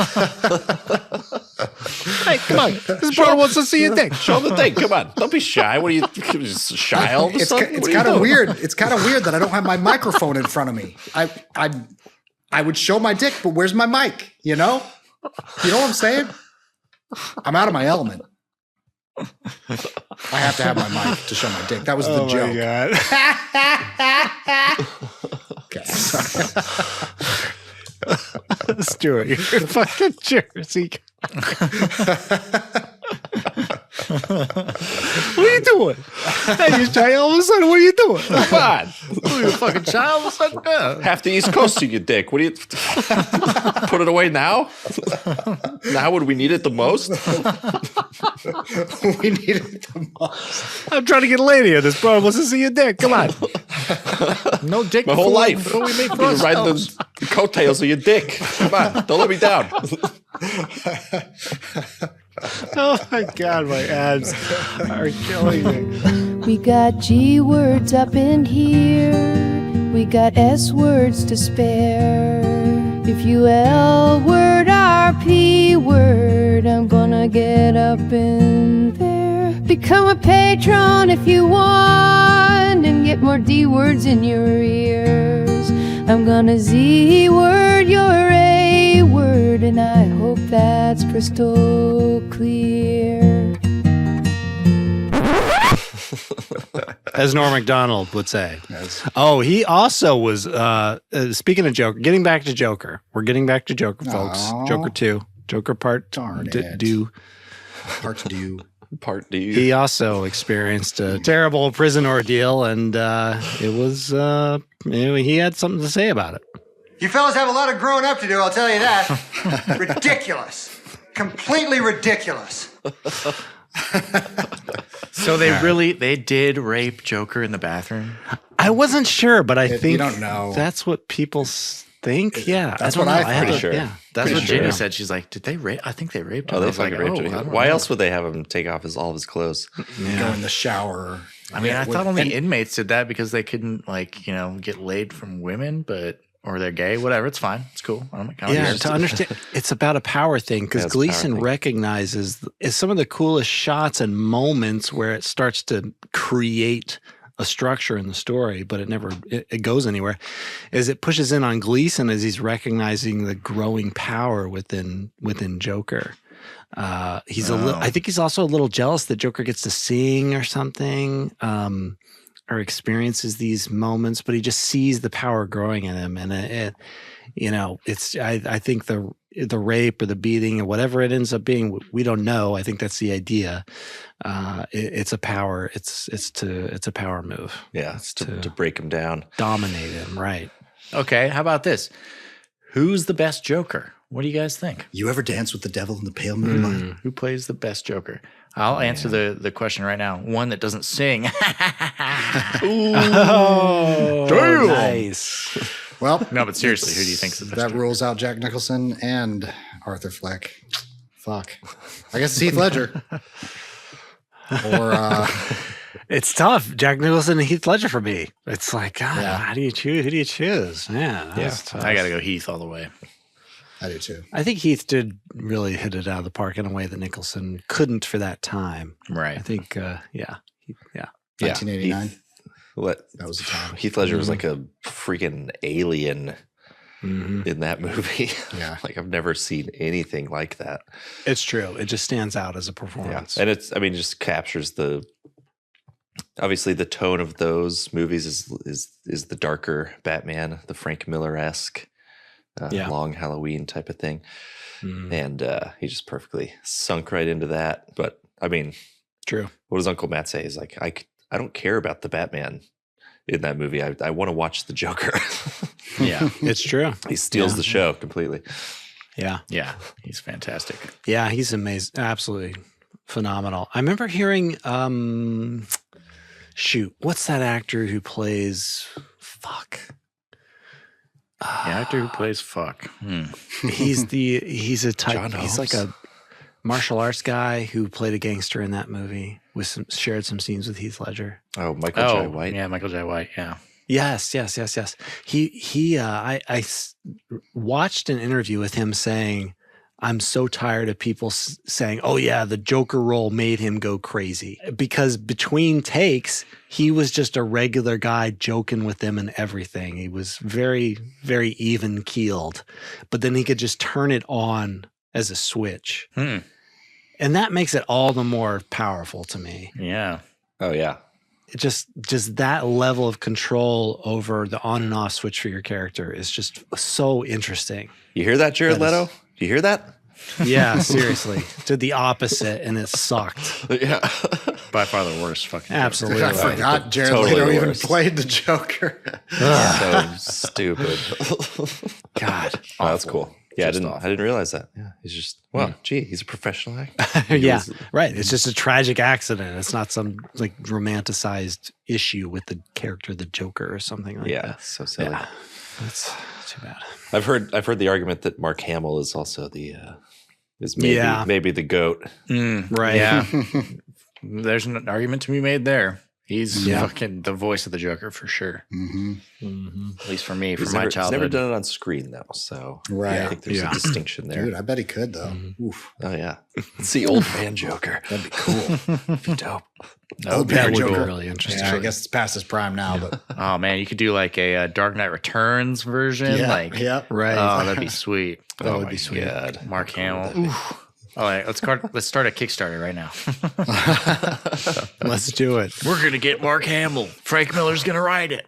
Hey, come on. This brother wants to see your dick. Show him the thing. Come on. Don't be shy. What are you just shy all of a sudden? It's kind of weird. It's kind of weird that I don't have my microphone in front of me. I would show my dick, but where's my mic? You know what I'm saying? I'm out of my element. I have to have my mic to show my dick. That was the joke. Okay, sorry. Stuart, you're a fucking Jersey. What are you doing? Hey, you shy all of a sudden. What are you doing? Come on. Who you fucking child? What's that? Half the East Coast to your dick. What do you put it away now? Now would we need it the most? We need it the most. I'm trying to get a lady here. This brother wants to see your dick. Come on. No dick. My whole before- life. before we make I've been riding ourselves. the coattails of your dick. Come on. Don't let me down. Oh my God, my abs are killing me. We got G words up in here. We got S words to spare. If you L word our P word, I'm gonna get up in there. Become a patron if you want and get more D words in your ears. I'm gonna Z word your A word, and I hope that's crystal clear. As Norm Macdonald would say. Oh, he also was, speaking of Joker, getting back to Joker. We're getting back to Joker, folks. Aw. Joker 2. Joker part Darn it. due. Part due. Part D. He also experienced a terrible prison ordeal, and it was, he had something to say about it. You fellas have a lot of growing up to do, I'll tell you that. Ridiculous. Completely ridiculous. So they did rape Joker in the bathroom. I wasn't sure, but I think you don't know. that's what people think. Yeah, That's I don't what know. I'm pretty haven't- sure. Yeah, That's Pretty what Jenny sure. said. She's like, did they rape? I think they raped him. Oh, I they was like, fucking raped him. I don't Why know. else would they have him take off all of his clothes? Go in the shower. I mean, I With- thought only and- inmates did that because they couldn't, get laid from women, or they're gay, whatever. It's fine. It's cool. I don't Yeah, care. to understand, it's about a power thing because Yeah, it's a power Gleeson thing. recognizes is some of the coolest shots and moments where it starts to create a structure in the story, but it goes anywhere. Is it pushes in on Gleeson as he's recognizing the growing power within Joker. He's I think he's also a little jealous that Joker gets to sing or something. Or experiences these moments, but he just sees the power growing in him, and it's I think the rape or the beating or whatever it ends up being, we don't know. I think that's the idea. It's a power. It's a power move. Yeah, it's to break him down. Dominate him, right? Okay, how about this? Who's the best Joker? What do you guys think? You ever dance with the devil in the pale moonlight? Who plays the best Joker? I'll answer the question right now. One that doesn't sing. Oh, Damn. nice. Well, No, but seriously, who do you think's the best that Joker? rules out Jack Nicholson and Arthur Fleck. Fuck. I guess it's Heath Ledger. Or It's tough. Jack Nicholson and Heath Ledger for me. It's like, God, Yeah. how do you choose? Who do you choose? Man, that's tough. I got to go Heath all the way. I do too. I think Heath did really hit it out of the park in a way that Nicholson couldn't for that time. Right. I think, yeah. 1989. What? That was the time. Heath Ledger was like a freaking alien in that movie. Yeah. Like I've never seen anything like that. It's true. It just stands out as a Yeah. performance. And it just captures obviously the tone of those movies is the darker Batman, the Frank Miller-esque long Halloween type of thing. And he just perfectly sunk right into that. But I mean, True. what does Uncle Matt say? He's like, I don't care about the Batman in that movie. I want to watch the Joker. Yeah. It's true. He steals the show completely. Yeah. Yeah. He's fantastic. Yeah. He's amazing. Absolutely phenomenal. I remember hearing, what's that actor who plays, The actor who plays fuck. he's a type, John he's like Holmes? a martial arts guy who played a gangster in that movie shared some scenes with Heath Ledger. Oh, Michael Jai White. Yeah, Michael Jai White. Yeah. Yes. I watched an interview with him saying, I'm so tired of people saying, oh yeah, the Joker role made him go crazy. Because between takes, he was just a regular guy joking with them and everything. He was very, very even keeled, but then he could just turn it on as a switch. And that makes it all the more powerful to me. Yeah. Oh yeah. Just that level of control over the on and off switch for your character is just so interesting. You hear that, Jared Leto? You hear that? Yeah, seriously. Did the opposite and it sucked. Yeah. By far the worst fucking. Absolutely. I forgot Jared Totally Leto even worst. played the Joker. So stupid. God. Oh, that's cool. Yeah, I Just didn't realize that. Yeah, he's just gee, he's a professional actor. Yeah, right. It's just a tragic accident. It's not some like romanticized issue with the character, the Joker, or something like Yeah, that. so silly. Yeah, that's too bad. I've heard the argument that Mark Hamill is also the maybe the GOAT. Right. Yeah. There's an argument to be made there. He's fucking the voice of the Joker for sure. At least for me, He's my never childhood. done it on screen though, so Right. I think there's a distinction there. Dude, I bet he could though. Oof. Oh yeah, it's the old man Joker. That'd be cool. Dope. Old That man would be Joker. really interesting. Yeah, I guess it's past his prime now, but Oh man, you could do like a Dark Knight Returns version. yeah. Right. Oh, that'd be sweet. That would be sweet. God. Mark Hamill. All right, let's start a Kickstarter right now. Let's do it. We're gonna get Mark Hamill. Frank Miller's gonna write it.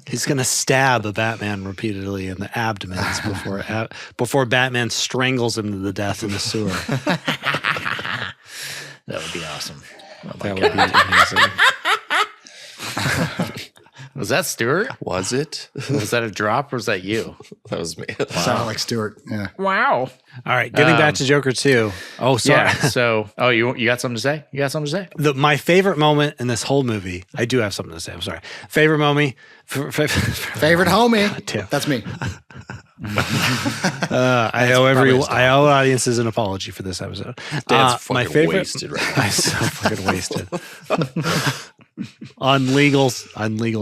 He's going to stab a Batman repeatedly in the abdomens before Batman strangles him to the death in the sewer. That would be awesome. That would be amazing. Was that Stuart? Was it? Was that a drop or was that you? That was me. Sounded like Stewart. Yeah. Wow. All right, getting back to Joker 2. Oh, sorry. Yeah. So, you got something to say? You got something to say? My favorite moment in this whole movie, I do have something to say. I'm sorry. Favorite moment. Favorite homie. damn. That's me. I owe audiences an apology for this episode. Dan's fucking wasted right now. I'm so fucking wasted on legal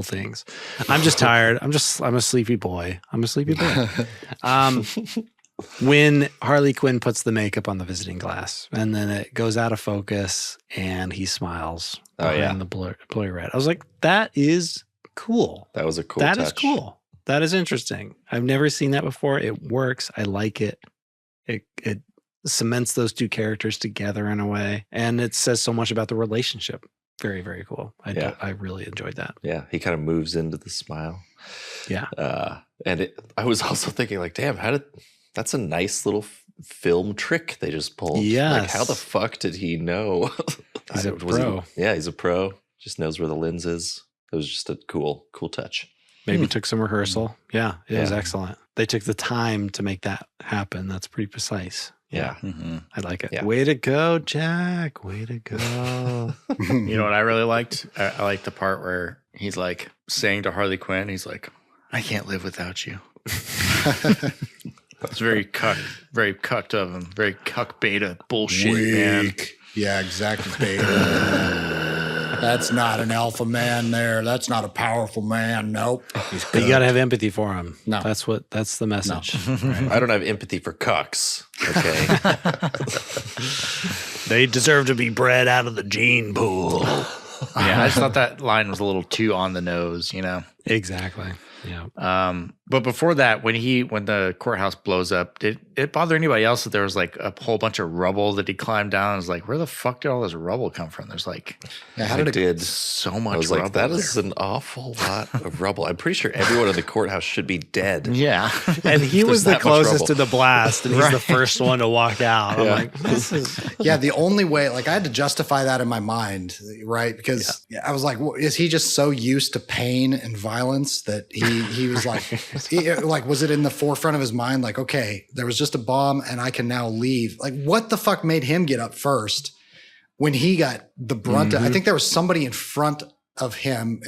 things. I'm just tired. I'm a sleepy boy. When Harley Quinn puts the makeup on the visiting glass and then it goes out of focus and he smiles behind the blurry red. I was like, that is cool. That was a cool That touch. is cool. That is interesting. I've never seen that before. It works. I like it. It cements those two characters together in a way. And it says so much about the relationship. Very, very cool. I really enjoyed that. Yeah, he kind of moves into the smile. Yeah. I was also thinking like, damn, that's a nice little film trick they just pulled. Yes. Like, how the fuck did he know? He's a pro. He's a pro. Just knows where the lens is. It was just a cool touch. Maybe took some rehearsal. Yeah, it was excellent. They took the time to make that happen. That's pretty precise. Yeah. I like it. Yeah. Way to go, Jack. Way to go. You know what I really liked? I liked the part where he's like saying to Harley Quinn, he's like, I can't live without you. It's very cucked of him. Very cuck beta bullshit, man. Weak. Yeah, exactly. Beta. That's not an alpha man there. That's not a powerful man. Nope. But you got to have empathy for him. No. That's the message. I don't have empathy for cucks. Okay. They deserve to be bred out of the gene pool. Yeah, I just thought that line was a little too on the nose, you know? Exactly. Yeah. But before that, when the courthouse blows up, did it bother anybody else that there was like a whole bunch of rubble that he climbed down? I was like, where the fuck did all this rubble come from? There's like How did it? did so much I was rubble. like, that there. is an awful lot of rubble. I'm pretty sure everyone in the courthouse should be dead. Yeah. And he was There's the that much closest rubble. to the blast, and he's the first one to walk out. I'm Yeah. like, this is Yeah, the only way, like, I had to justify that in my mind, right? Because I was like, well, is he just so used to pain and violence that he was like, was it in the forefront of his mind? Like, okay, there was just a bomb and I can now leave. Like, what the fuck made him get up first when he got the brunt? I think there was somebody in front of him,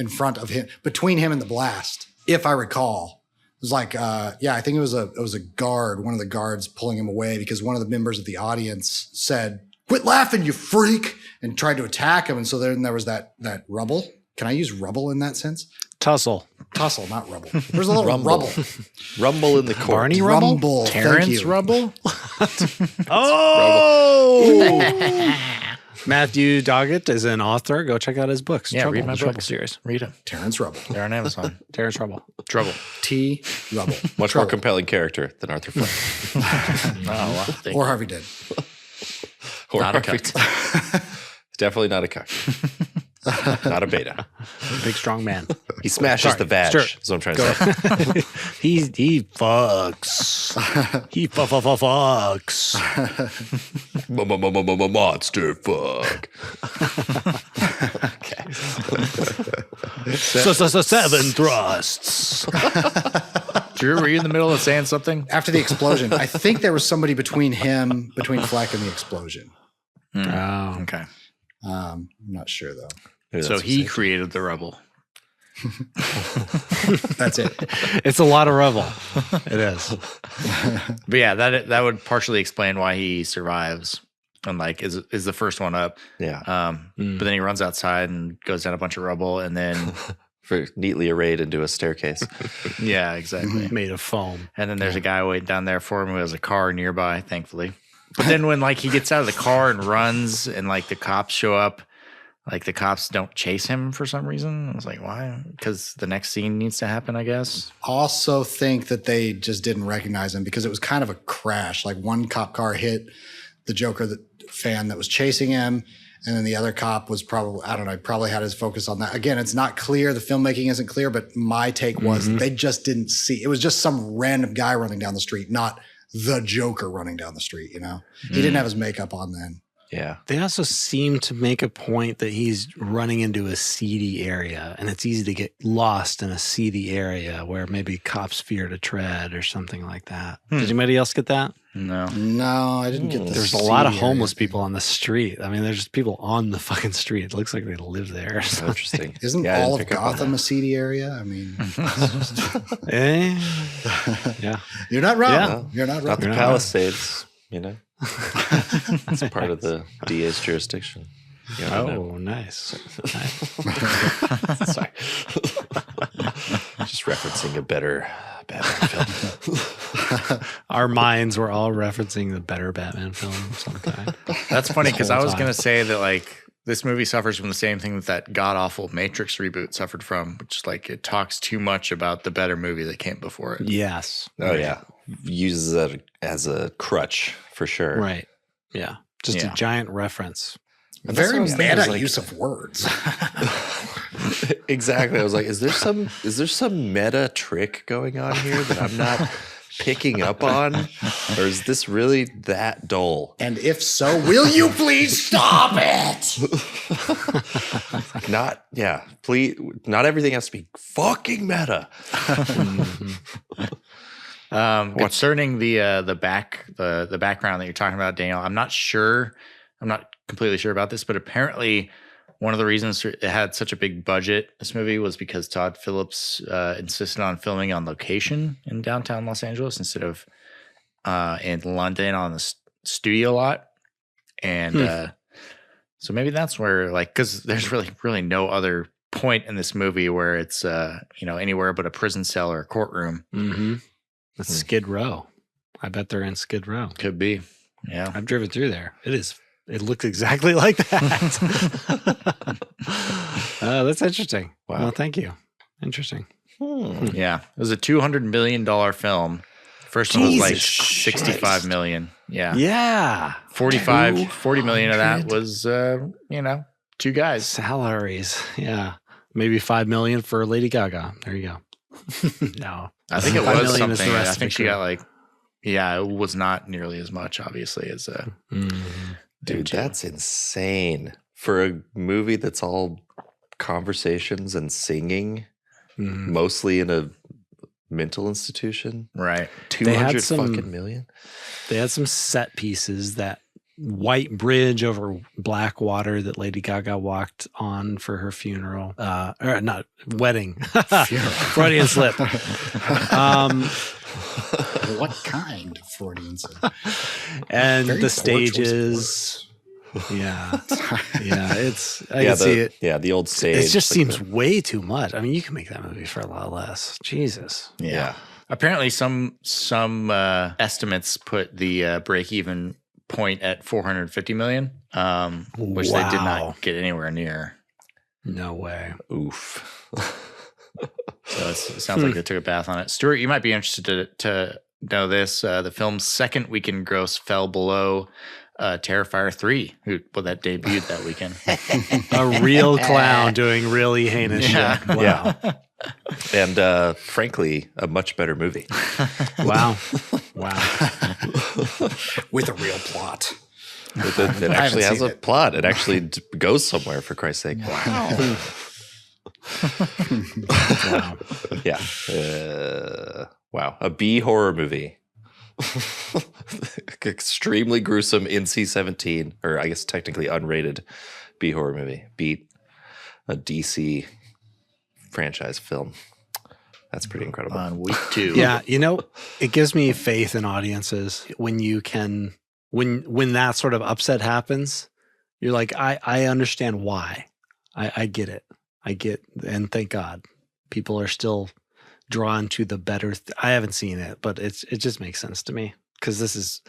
between him and the blast, if I recall. It was like, I think it was a guard, one of the guards pulling him away because one of the members of the audience said, "Quit laughing, you freak," and tried to attack him. And so then there was that rubble. Can I use rubble in that sense? tussle. Tussle, not rubble. There's a little rubble. Rumble in the court. Barney Rubble? Rumble. Terrence Rubble? Oh! Matthew Doggett is an author. Go check out his books. Yeah, read my Trouble books. series. Read them. Terrence Rubble. They're on Amazon. Terrence Trouble. Trouble. T. Rubble. Much more compelling character than Arthur Fleck. Oh, wow. Or Harvey Dent. Or Not a Harvey Dent. Definitely not a cuck. Not a beta. Big strong man. He smashes the vag. Sure. Is what I'm trying to say. He fucks. He fucks. Monster fuck. Okay. So 7 thrusts. Drew, were you in the middle of saying something? After the explosion, I think there was somebody between Fleck and the explosion. Oh. Okay. I'm not sure though. Maybe So that's he what created the rubble. That's it. It's a lot of rubble. It is. But yeah, that would partially explain why he survives and like is the first one up. Yeah. But then he runs outside and goes down a bunch of rubble and then Neatly arrayed into a staircase. yeah, exactly. Made of foam. And then there's a guy waiting down there for him who has a car nearby, thankfully. But then when like he gets out of the car and runs and like the cops show up, like the cops don't chase him for some reason. I was like, why? Because the next scene needs to happen, I guess. Also think that they just didn't recognize him because it was kind of a crash. Like one cop car hit the Joker fan that was chasing him. And then the other cop was probably had his focus on that. Again, it's not clear. The filmmaking isn't clear, but my take was they just didn't see. It was just some random guy running down the street, not the Joker running down the street, you know? He didn't have his makeup on then. Yeah. They also seem to make a point that he's running into a seedy area, and it's easy to get lost in a seedy area where maybe cops fear to tread or something like that. Did anybody else get that? No. No, I didn't get the There's a lot of seedy homeless area. people on the street. I mean, there's just people on the fucking street. It looks like they live there. Oh, interesting. Isn't Yeah, I all didn't of pick up on Gotham that. a seedy area? I mean, Eh? Yeah. you're not wrong. Yeah. You're not wrong. Not the You're not Palisades, you know? It's part of the DA's jurisdiction. You don't know. Oh, nice. Sorry. Just referencing a better film. Our minds were all referencing the better Batman film of some kind. That's funny because I whole was time. going to say that like this movie suffers from the same thing that god-awful Matrix reboot suffered from, which is like it talks too much about the better movie that came before it. Yes. Oh, yeah. Uses that as a crutch for sure. Right. Yeah. Just Yeah. a giant reference. And that's Very what I was thinking, meta like- use of words. Exactly. I was like, is there some meta trick going on here that I'm not picking up on? Or is this really that dull? And if so, will you please stop it? Please, not everything has to be fucking meta. Concerning the background that you're talking about, Daniel, I'm not completely sure about this, but apparently one of the reasons it had such a big budget, this movie, was because Todd Phillips insisted on filming on location in downtown Los Angeles instead of in London on the studio lot. And so maybe that's where, like, because there's really no other point in this movie where it's anywhere but a prison cell or a courtroom. Mm-hmm. That's Skid Row. I bet they're in Skid Row. Could be. Yeah. I've driven through there. It looks exactly like that. That's interesting. Wow. Well, thank you. Interesting. Yeah. It was a $200 million film. First one was like Jesus 65 Christ. million. Yeah. Yeah. 40 million of that was, two guys. Salaries. Yeah. Maybe 5 million for Lady Gaga. There you go. No. I think it 5 was million is something. the I rest of think the she crew. got it was not nearly as much, obviously, as Dude, that's insane. For a movie that's all conversations and singing, mostly in a mental institution. right. 200 some- fucking million? They had some set pieces, that white bridge over black water that Lady Gaga walked on for her funeral. Or not wedding. Freudian slip. What kind of Freudian slip? And Very the poor choice of stages. Yeah. Yeah. I Yeah, can see it. Yeah, the old stage. It just like seems way too much. I mean, you can make that movie for a lot less. Jesus. Yeah. Apparently, some estimates put the break-even point at 450 million, which they did Wow. not get anywhere near. No way. Oof. So it sounds like they took a bath on it. Stuart, you might be interested to know this. The film's second weekend gross fell below Terrifier 3, that debuted that weekend. A real clown doing really heinous shit. Wow. Yeah. And frankly, a much better movie. Wow. Wow. With a real plot. It actually has a plot. It actually goes somewhere, for Christ's sake. Wow. Wow. Yeah. Wow. A B horror movie. Extremely gruesome NC-17, or I guess technically unrated B horror movie. Beat a DC franchise film. That's pretty incredible. On week 2. Yeah, it gives me faith in audiences when you can when that sort of upset happens. You're like, I understand why. I get it. And thank God people are still drawn to the better. I haven't seen it, but it just makes sense to me because this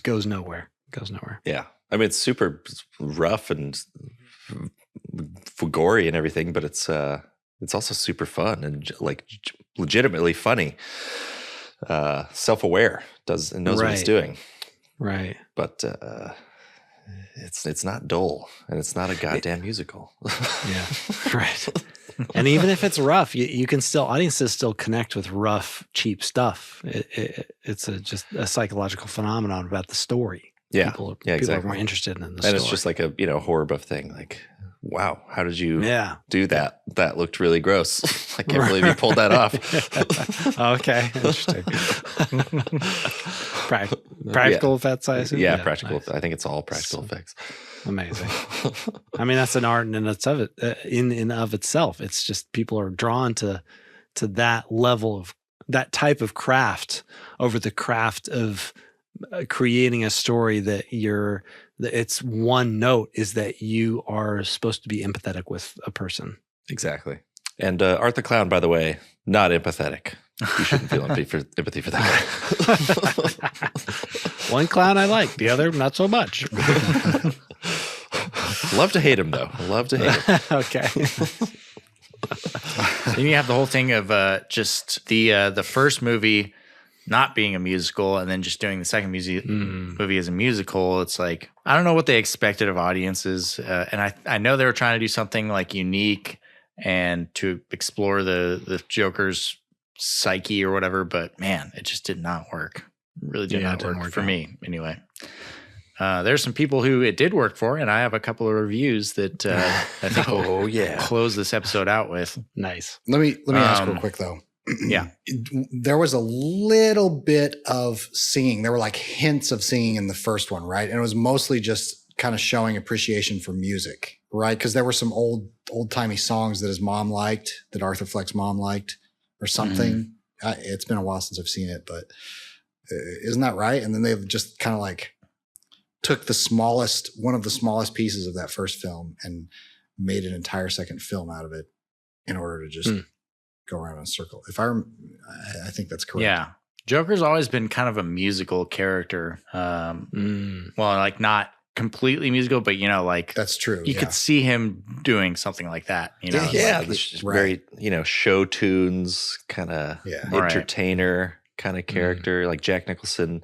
goes nowhere. It goes nowhere. Yeah, I mean it's super rough and gory and everything, but it's also super fun and like legitimately funny. Self-aware, knows what it's doing. Right. But it's not dull, and it's not a goddamn musical. Yeah. Right. And even if it's rough, you can still, audiences still connect with rough, cheap stuff. It's just a psychological phenomenon about the story. Yeah. People exactly. are more interested in the story. And it's just like a horror buff thing. Like, wow, how did you do that? That looked really gross. I can't believe you pulled that off. Okay, interesting. Practical effects, I assume? Yeah, practical. Nice. I think it's all practical effects. Amazing. I mean, that's an art in and of itself. It's just people are drawn to that level of that type of craft over the craft of creating a story that it's one note is that you are supposed to be empathetic with a person. Exactly. And Art the Clown, by the way, not empathetic. You shouldn't feel empathy for that guy. One clown I like, the other not so much. Love to hate him, though. Love to hate him. Okay. Then you have the whole thing of just the first movie not being a musical and then just doing the second movie as a musical. It's like, I don't know what they expected of audiences. And I know they were trying to do something like unique and to explore the Joker's psyche or whatever, but man, it just did not work. It really did not work for me anyway. There's some people who it did work for, and I have a couple of reviews that I think we'll close this episode out with. Nice. Let me ask real quick though. Yeah. There was a little bit of singing. There were like hints of singing in the first one, right? And it was mostly just kind of showing appreciation for music, right? Because there were some old-timey songs that his mom liked, that Arthur Fleck's mom liked or something. It's been a while since I've seen it, but isn't that right? And then they just kind of like took one of the smallest pieces of that first film and made an entire second film out of it in order to just go around in a circle. I think that's correct. Yeah. Joker's always been kind of a musical character. Well, like not completely musical, but like that's true. You could see him doing something like that. Very show tunes kind of entertainer kind of character, like Jack Nicholson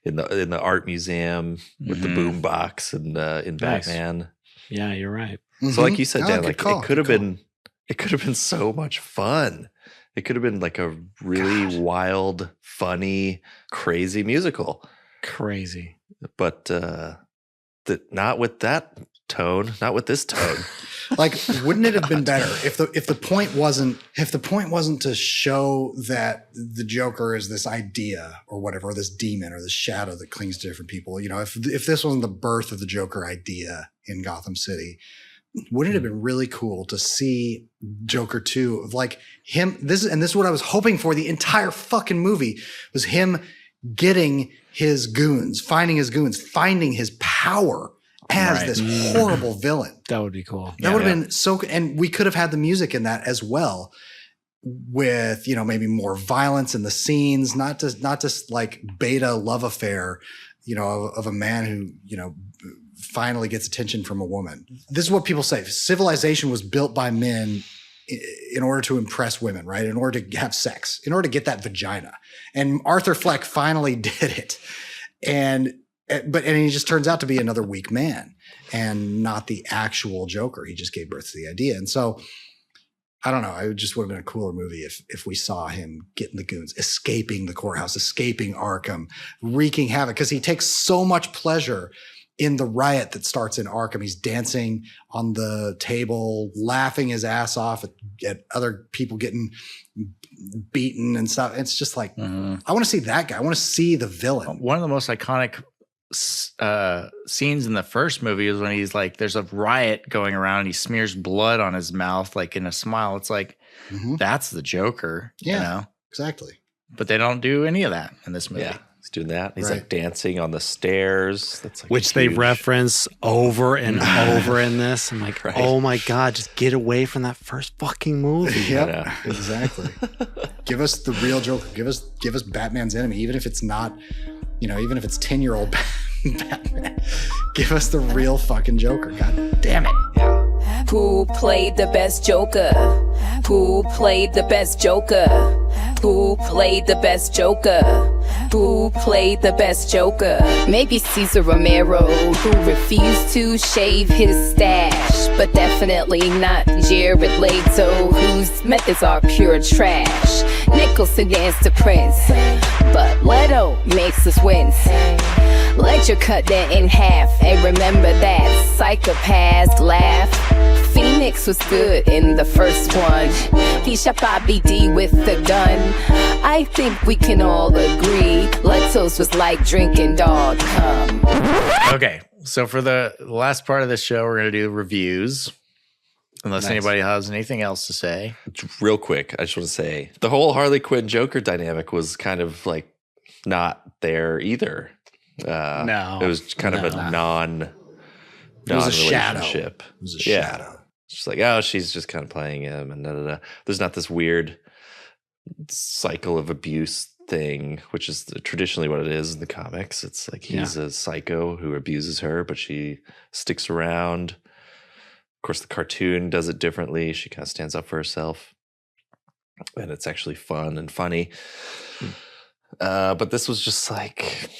in the art museum with the boom box and in Batman. Yeah, you're right. So like you said, Dan, like it could have been so much fun. It could have been like a really wild, funny, crazy musical. Crazy. But not with that tone, not with this tone. Like, wouldn't it have been better if the point wasn't to show that the Joker is this idea or whatever, or this demon or this shadow that clings to different people? If this wasn't the birth of the Joker idea in Gotham City, wouldn't it have been really cool to see Joker 2 of like him? This is what I was hoping for the entire fucking movie was him getting his goons, finding his power as Right. this horrible villain. That would be cool. That would have been so, and we could have had the music in that as well, with maybe more violence in the scenes, not just like beta love affair, of a man who finally gets attention from a woman. This is what people say: civilization was built by men in order to impress women, right? In order to have sex, in order to get that vagina. And Arthur Fleck finally did it, and he just turns out to be another weak man and not the actual Joker. He just gave birth to the idea. And so I don't know. It just would have been a cooler movie if we saw him getting the goons, escaping the courthouse, escaping Arkham, wreaking havoc, because he takes so much pleasure in the riot that starts in Arkham. He's dancing on the table, laughing his ass off at other people getting beaten and stuff. It's just like, I want to see that guy. I want to see the villain. One of the most iconic scenes in the first movie is when he's like, there's a riot going around and he smears blood on his mouth, like in a smile. It's like, that's the Joker, Exactly. But they don't do any of that in this movie. Yeah, he's doing that. He's like dancing on the stairs. That's like which they reference over and over in this. I'm like, oh my God, just get away from that first fucking movie. Yeah, exactly. Give us the real Joker. Give us Batman's enemy, even if it's not, even if it's 10-year-old Batman. Give us the real fucking Joker. God damn it. Who played the best Joker? Who played the best Joker? Who played the best Joker? Who played the best Joker? Maybe Cesar Romero, who refused to shave his stash, but definitely not Jared Leto, whose methods are pure trash. Nicholson danced to Prince, but Leto makes us wince. Let you cut that in half and remember that psychopath laugh. Phoenix was good in the first one. He shot Bobby D with the gun. I think we can all agree Leto's was like drinking dog cum. Okay, so for the last part of this show, we're going to do reviews. Unless anybody has anything else to say. Real quick, I just want to say the whole Harley Quinn Joker dynamic was kind of like not there either. No, it was kind of a non-relationship. It was a shadow. It's just like, oh, she's just kind of playing him, and there's not this weird cycle of abuse thing, which is traditionally what it is in the comics. It's like he's a psycho who abuses her, but she sticks around. Of course, the cartoon does it differently. She kind of stands up for herself, and it's actually fun and funny. But this was just like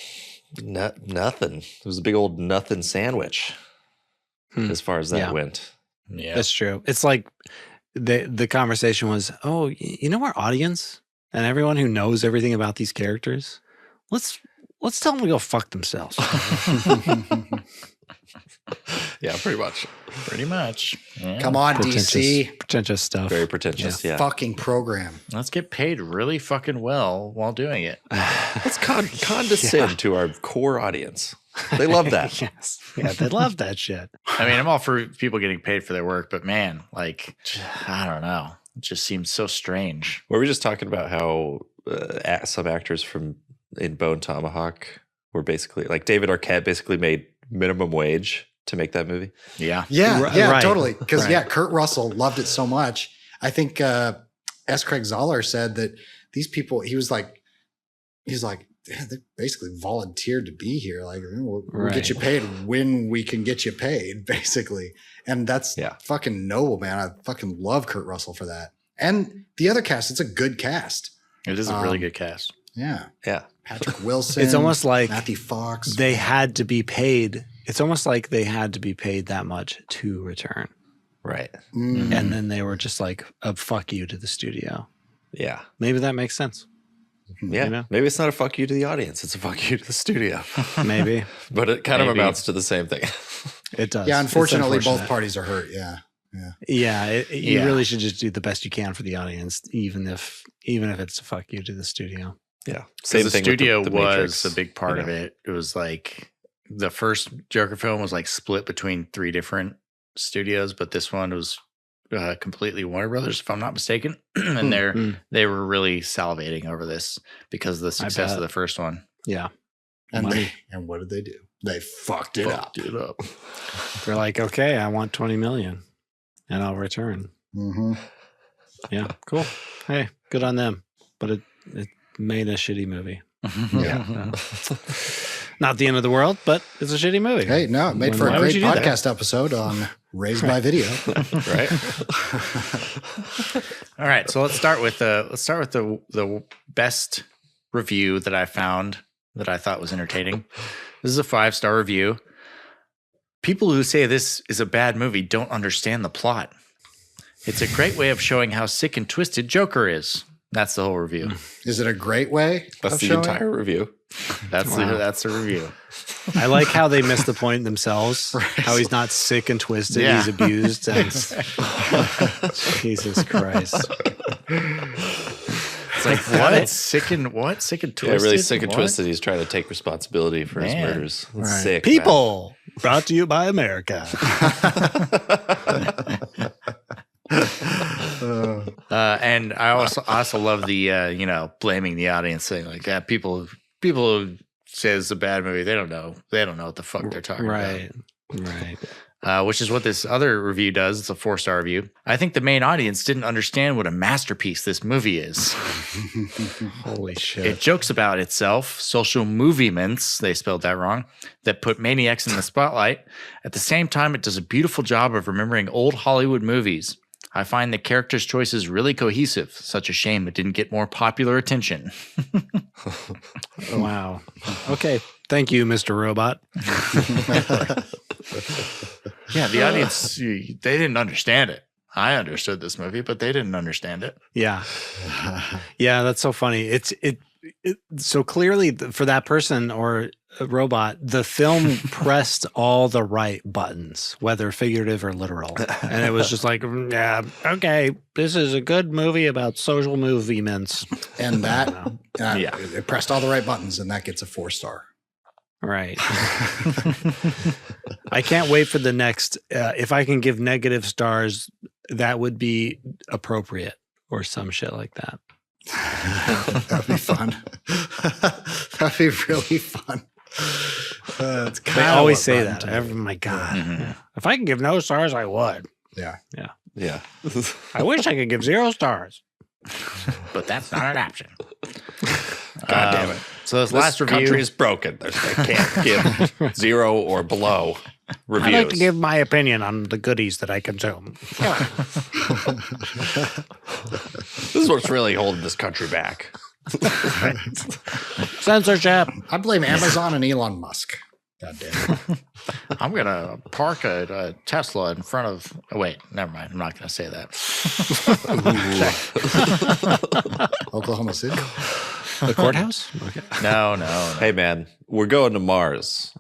nothing. It was a big old nothing sandwich as far as that went. Yeah, that's true. It's like the conversation was, our audience and everyone who knows everything about these characters, let's tell them to go fuck themselves. Yeah, pretty much. Pretty much. Yeah. Come on, DC. Pretentious stuff. Very pretentious, yeah. Fucking program. Let's get paid really fucking well while doing it. Let's condescend to our core audience. They love that. Yes. Yeah, they love that shit. I mean, I'm all for people getting paid for their work, but man, like, I don't know. It just seems so strange. Were we just talking about how some actors in Bone Tomahawk were basically, like David Arquette basically made minimum wage to make that movie? Yeah. Yeah, totally. Because, Kurt Russell loved it so much. I think S. Craig Zoller said that these people, he's like, they basically volunteered to be here. Like, we'll get you paid when we can get you paid, basically. And that's fucking noble, man. I fucking love Kurt Russell for that. And the other cast, it's a good cast. It is a really good cast. Yeah. Yeah. Patrick Wilson. It's almost like Matthew Fox. They had to be paid. It's almost like they had to be paid that much to return. Right. Mm-hmm. And then they were just like, a fuck you to the studio. Yeah. Maybe that makes sense. Yeah. Maybe it's not a fuck you to the audience. It's a fuck you to the studio. Maybe. But it kind of amounts to the same thing. It does. Yeah. Unfortunately, both parties are hurt. Yeah. Yeah. You really should just do the best you can for the audience, even if it's a fuck you to the studio. Yeah. Same thing. The studio was Matrix, a big part of it. It was like the first Joker film was like split between 3 different studios, but this one was completely Warner Brothers, if I'm not mistaken. And they were really salivating over this because of the success of the first one. Yeah. And what did they do? They fucked it up. They're like, okay, I want 20 million and I'll return. Mm-hmm. Yeah, cool. Hey, good on them. But it made a shitty movie. Yeah. Not the end of the world, but it's a shitty movie. Hey, no, it made for Why a would great you do that? podcast episode on Raised by Video. Right? All right, so let's start with the best review that I found that I thought was entertaining. This is a 5-star review. People who say this is a bad movie don't understand the plot. It's a great way of showing how sick and twisted Joker is. That's the whole review. Is it a great way? That's of the showing? entire review. That's the review. I like how they missed the point themselves. How he's not sick and twisted. Yeah. He's abused. And Jesus Christ. It's like what? Sick and twisted. Yeah, really sick and What? twisted. He's trying to take responsibility for his Man. murders. That's Right. sick. People brought to you by America. And I also love the blaming the audience, saying like, yeah, people who say it's a bad movie, they don't know what the fuck they're talking Right. about. Which is what this other review does. It's a 4-star review. I think the main audience didn't understand what a masterpiece this movie is. Holy shit. It jokes about itself, social movements, they spelled that wrong, that put maniacs in the spotlight. At the same time, it does a beautiful job of remembering old Hollywood movies. I find the characters' choices really cohesive. Such a shame it didn't get more popular attention. Wow. Okay. Thank you, Mr. Robot. Yeah, the audience, they didn't understand it. I understood this movie, but they didn't understand it. Yeah. Yeah, that's so funny. It so clearly for that person or a robot, the film pressed all the right buttons, whether figurative or literal. And it was just like, yeah, okay, this is a good movie about social movements. And that, Yeah. it pressed all the right buttons, and that gets a 4-star. Right. I can't wait for the next. If I can give negative stars, that would be appropriate or some shit like that. That'd be fun. That'd be really fun. It's They kinda always what say Rotten that. Tomatoes- Oh my God. Mhm. If I can give no stars, I would. Yeah. Yeah. I wish I could give 0 stars. But that's not an option. God damn it. So this This last review country is broken. They can't give 0 or below reviews. I'd like to give my opinion on the goodies that I consume. This is what's really holding this country back. Censorship. I blame Amazon and Elon Musk. God damn it. I'm going to park a Tesla in front of... Oh, wait, never mind. I'm not going to say that. Oklahoma City. The courthouse? Okay. No. Hey, man, we're going to Mars.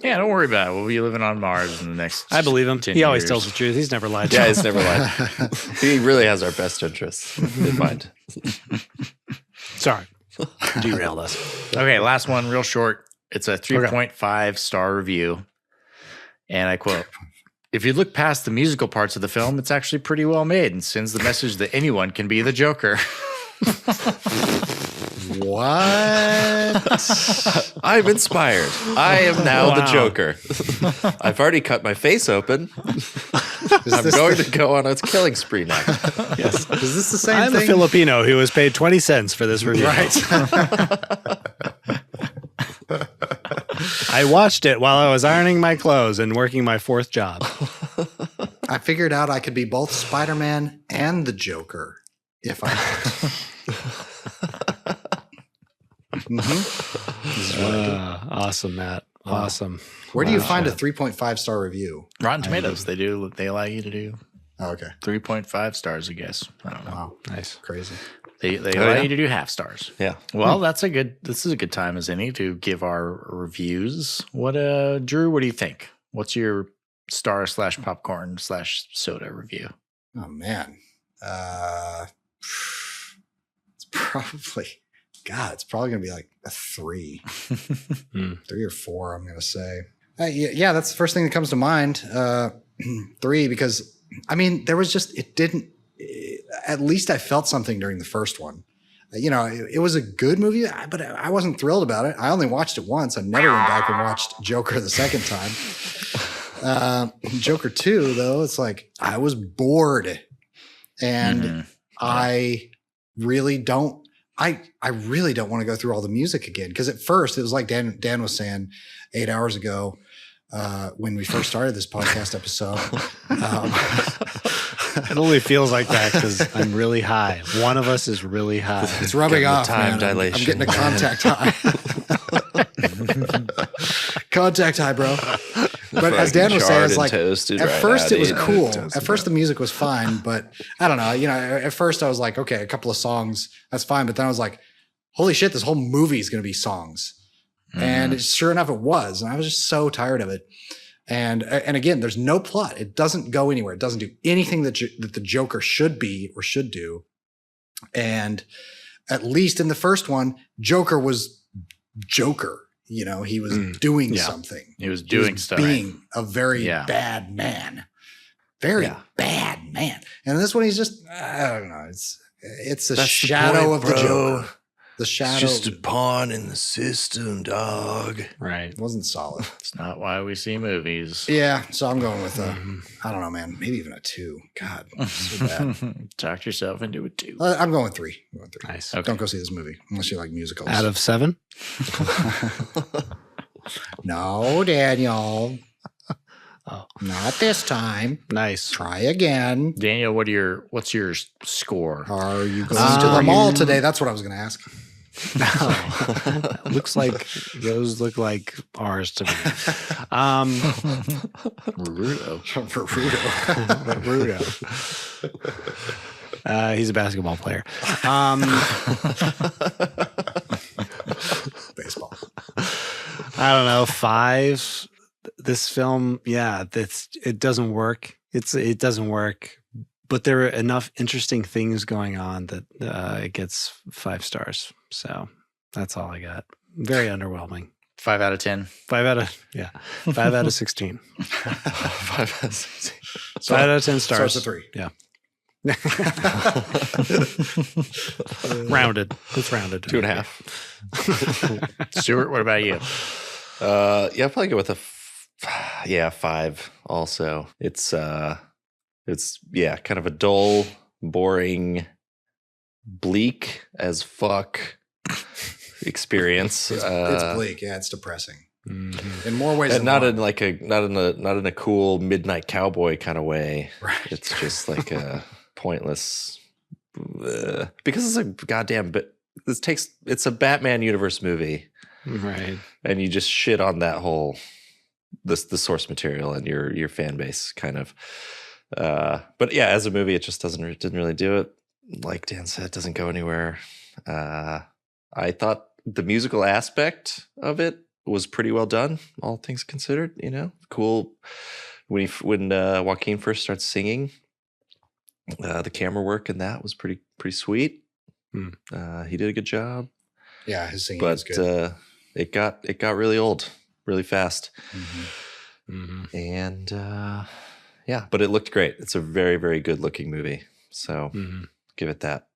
Yeah, don't worry about it. We'll be living on Mars in the next I believe him. 10 He always years. tells the truth. He's never lied to Yeah, me. he's never lied. He really has our best interests in mind. Sorry. Derailed us. Okay, last one, real short. It's a 3.5-star review. And I quote, if you look past the musical parts of the film, it's actually pretty well made and sends the message that anyone can be the Joker. What? I'm inspired. I am now the Wow. Joker. I've already cut my face open. Is I'm this going the, to go on a killing spree now. Yes. is this the same I'm a thing? Filipino who was paid 20 cents for this review. Right. I watched it while I was ironing my clothes and working my 4th job. I figured out I could be both Spider-Man and the Joker if I. Awesome, Matt. Awesome. Where do you find a 3.5-star review? Rotten Tomatoes, they allow you to do Oh, okay. 3.5 stars, I guess. I don't know. Wow. Nice. Crazy. They Oh, allow yeah? you to do half stars. Yeah. Well, this is a good time as any to give our reviews. Drew, what do you think? What's your star/popcorn/soda review? Oh man. It's probably gonna be like a 3. 3 or 4, I'm gonna say. Yeah, that's the first thing that comes to mind. 3, because I mean, there was just at least I felt something during the first one. you know, it was a good movie, but I wasn't thrilled about it. I only watched it once. I never went back and watched Joker the second time. Joker 2, though, it's like I was bored, and I really don't want to go through all the music again, because at first it was like Dan was saying 8 hours ago when we first started this podcast episode. It only feels like that because I'm really high. One of us is really high. It's rubbing off, time man. dilation. I'm getting a contact high. Contact high, bro. But as Dan was saying, it's like at first it was cool. At first the music was fine, but I don't know. You know, at first I was like, okay, a couple of songs, that's fine. But then I was like, holy shit, this whole movie is going to be songs. And sure enough, it was. And I was just so tired of it. And again, there's no plot. It doesn't go anywhere. It doesn't do anything that the Joker should be or should do. And at least in the first one, Joker was Joker. You know, he was doing something. He was doing stuff. Being a very bad man. Very bad man. And this one, he's just, I don't know. It's a shadow of the Joker. The shadow. It's just a pawn in the system, dog. Right. It wasn't solid. It's not why we see movies. Yeah. So I'm going with I don't know, man. Maybe even a 2. God, so bad. Talk yourself into a 2. I'm going with 3. Nice. Okay. Don't go see this movie unless you like musicals. Out of 7? No, Daniel. Oh, not this time. Nice. Try again. Daniel, what's your score? Are you going to the mall today? That's what I was going to ask. Looks like those look like ours to me. Rudo. He's a basketball player. Baseball. I don't know. 5. This film, it doesn't work. It doesn't work. But there are enough interesting things going on that it gets 5 stars. So that's all I got. Very underwhelming. 5 out of 10. 5 out of 16. 5 out of 16. 5 out of 10 stars. Starts at 3. Yeah. Rounded. It's rounded. 2.5. Stuart, what about you? I'll probably go with a 5 also. It's kind of a dull, boring, bleak as fuck experience. It's bleak. Yeah, it's depressing. In more ways and than one. not in a cool midnight cowboy kind of way. Right. It's just like a pointless because it's a goddamn it's a Batman universe movie. Right. And you just shit on that whole the source material and your fan base kind of. But yeah, as a movie, it just didn't really do it. Like Dan said, it doesn't go anywhere. I thought the musical aspect of it was pretty well done, all things considered. You know, cool when Joaquin first starts singing. The camera work in that was pretty sweet. He did a good job. Yeah, his singing was good. But it got really old really fast. And but it looked great. It's a very, very good looking movie. So give it that.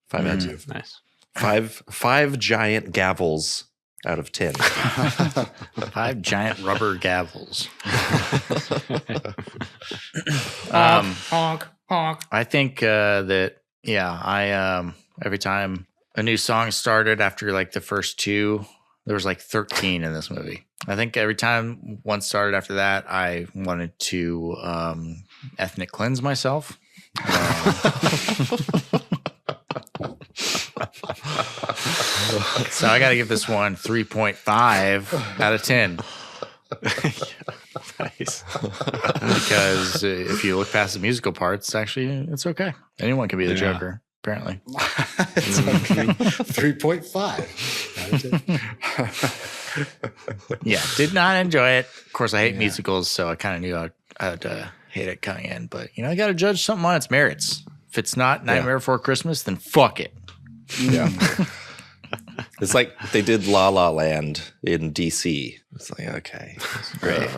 5 out of 10. Nice. 5 giant gavels out of 10. 5 giant rubber gavels. Honk, honk. I think that every time a new song started after like the first 2, there was like 13 in this movie. I think every time one started after that, I wanted to ethnic cleanse myself. So I got to give this one 3.5 out of 10. Nice. Because if you look past the musical parts, it's okay. Anyone can be the Joker, apparently. It's okay. 3.5. Yeah, did not enjoy it. Of course, I hate musicals, so I kind of knew I'd hate it coming in. But, I got to judge something on its merits. If it's not Nightmare Before Christmas, then fuck it. Yeah. It's like they did La La Land in DC. It's like, okay. Right.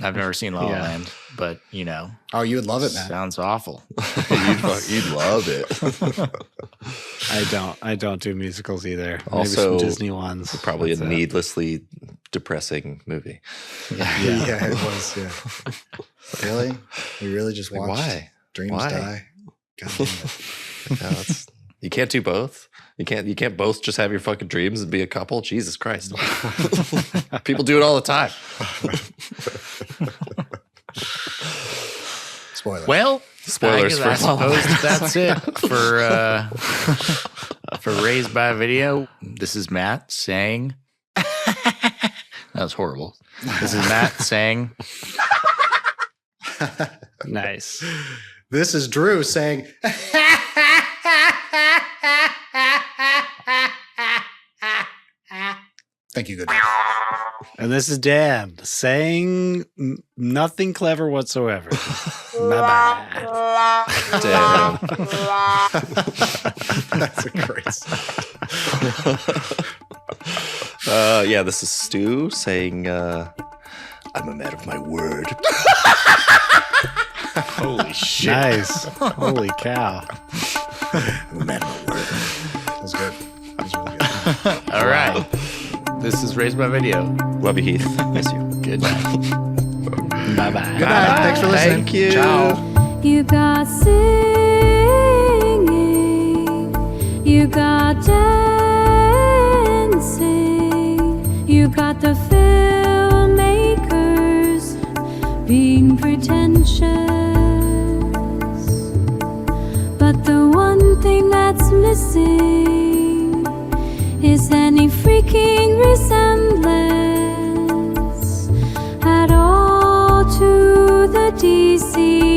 I've never seen La La Land. but you know, Oh, you would love it, man. sounds awful. You'd love it. I don't do musicals either. Maybe Also, some Disney ones. Probably a That's it. needlessly depressing movie. Yeah, it was. Yeah. Really? We really just Like, watched why? Dreams Why? Die? God damn it. No, you can't do both. You can't both just have your fucking dreams and be a couple. Jesus Christ. People do it all the time. Spoiler. Well, Spoilers I for suppose that's it for Raised by Video. This is Matt saying. That was horrible. This is Matt saying. Nice. This is Drew saying, thank you, good night. And this is Dan saying nothing clever whatsoever. Bye-bye. Damn. That's a great song. Yeah, this is Stu saying, I'm a man of my word. Holy shit. Nice. Holy cow. I'm a man of my word. That was good. That was really good. All right. This is Raised by Video. Love you, Heath. Miss you. Good night. Bye-bye. Good night. Thanks for listening. Thank you. Ciao. You got singing, you got dancing, you got the filmmakers being pretentious. But the one thing that's missing is any freaking resemblance at all to the DC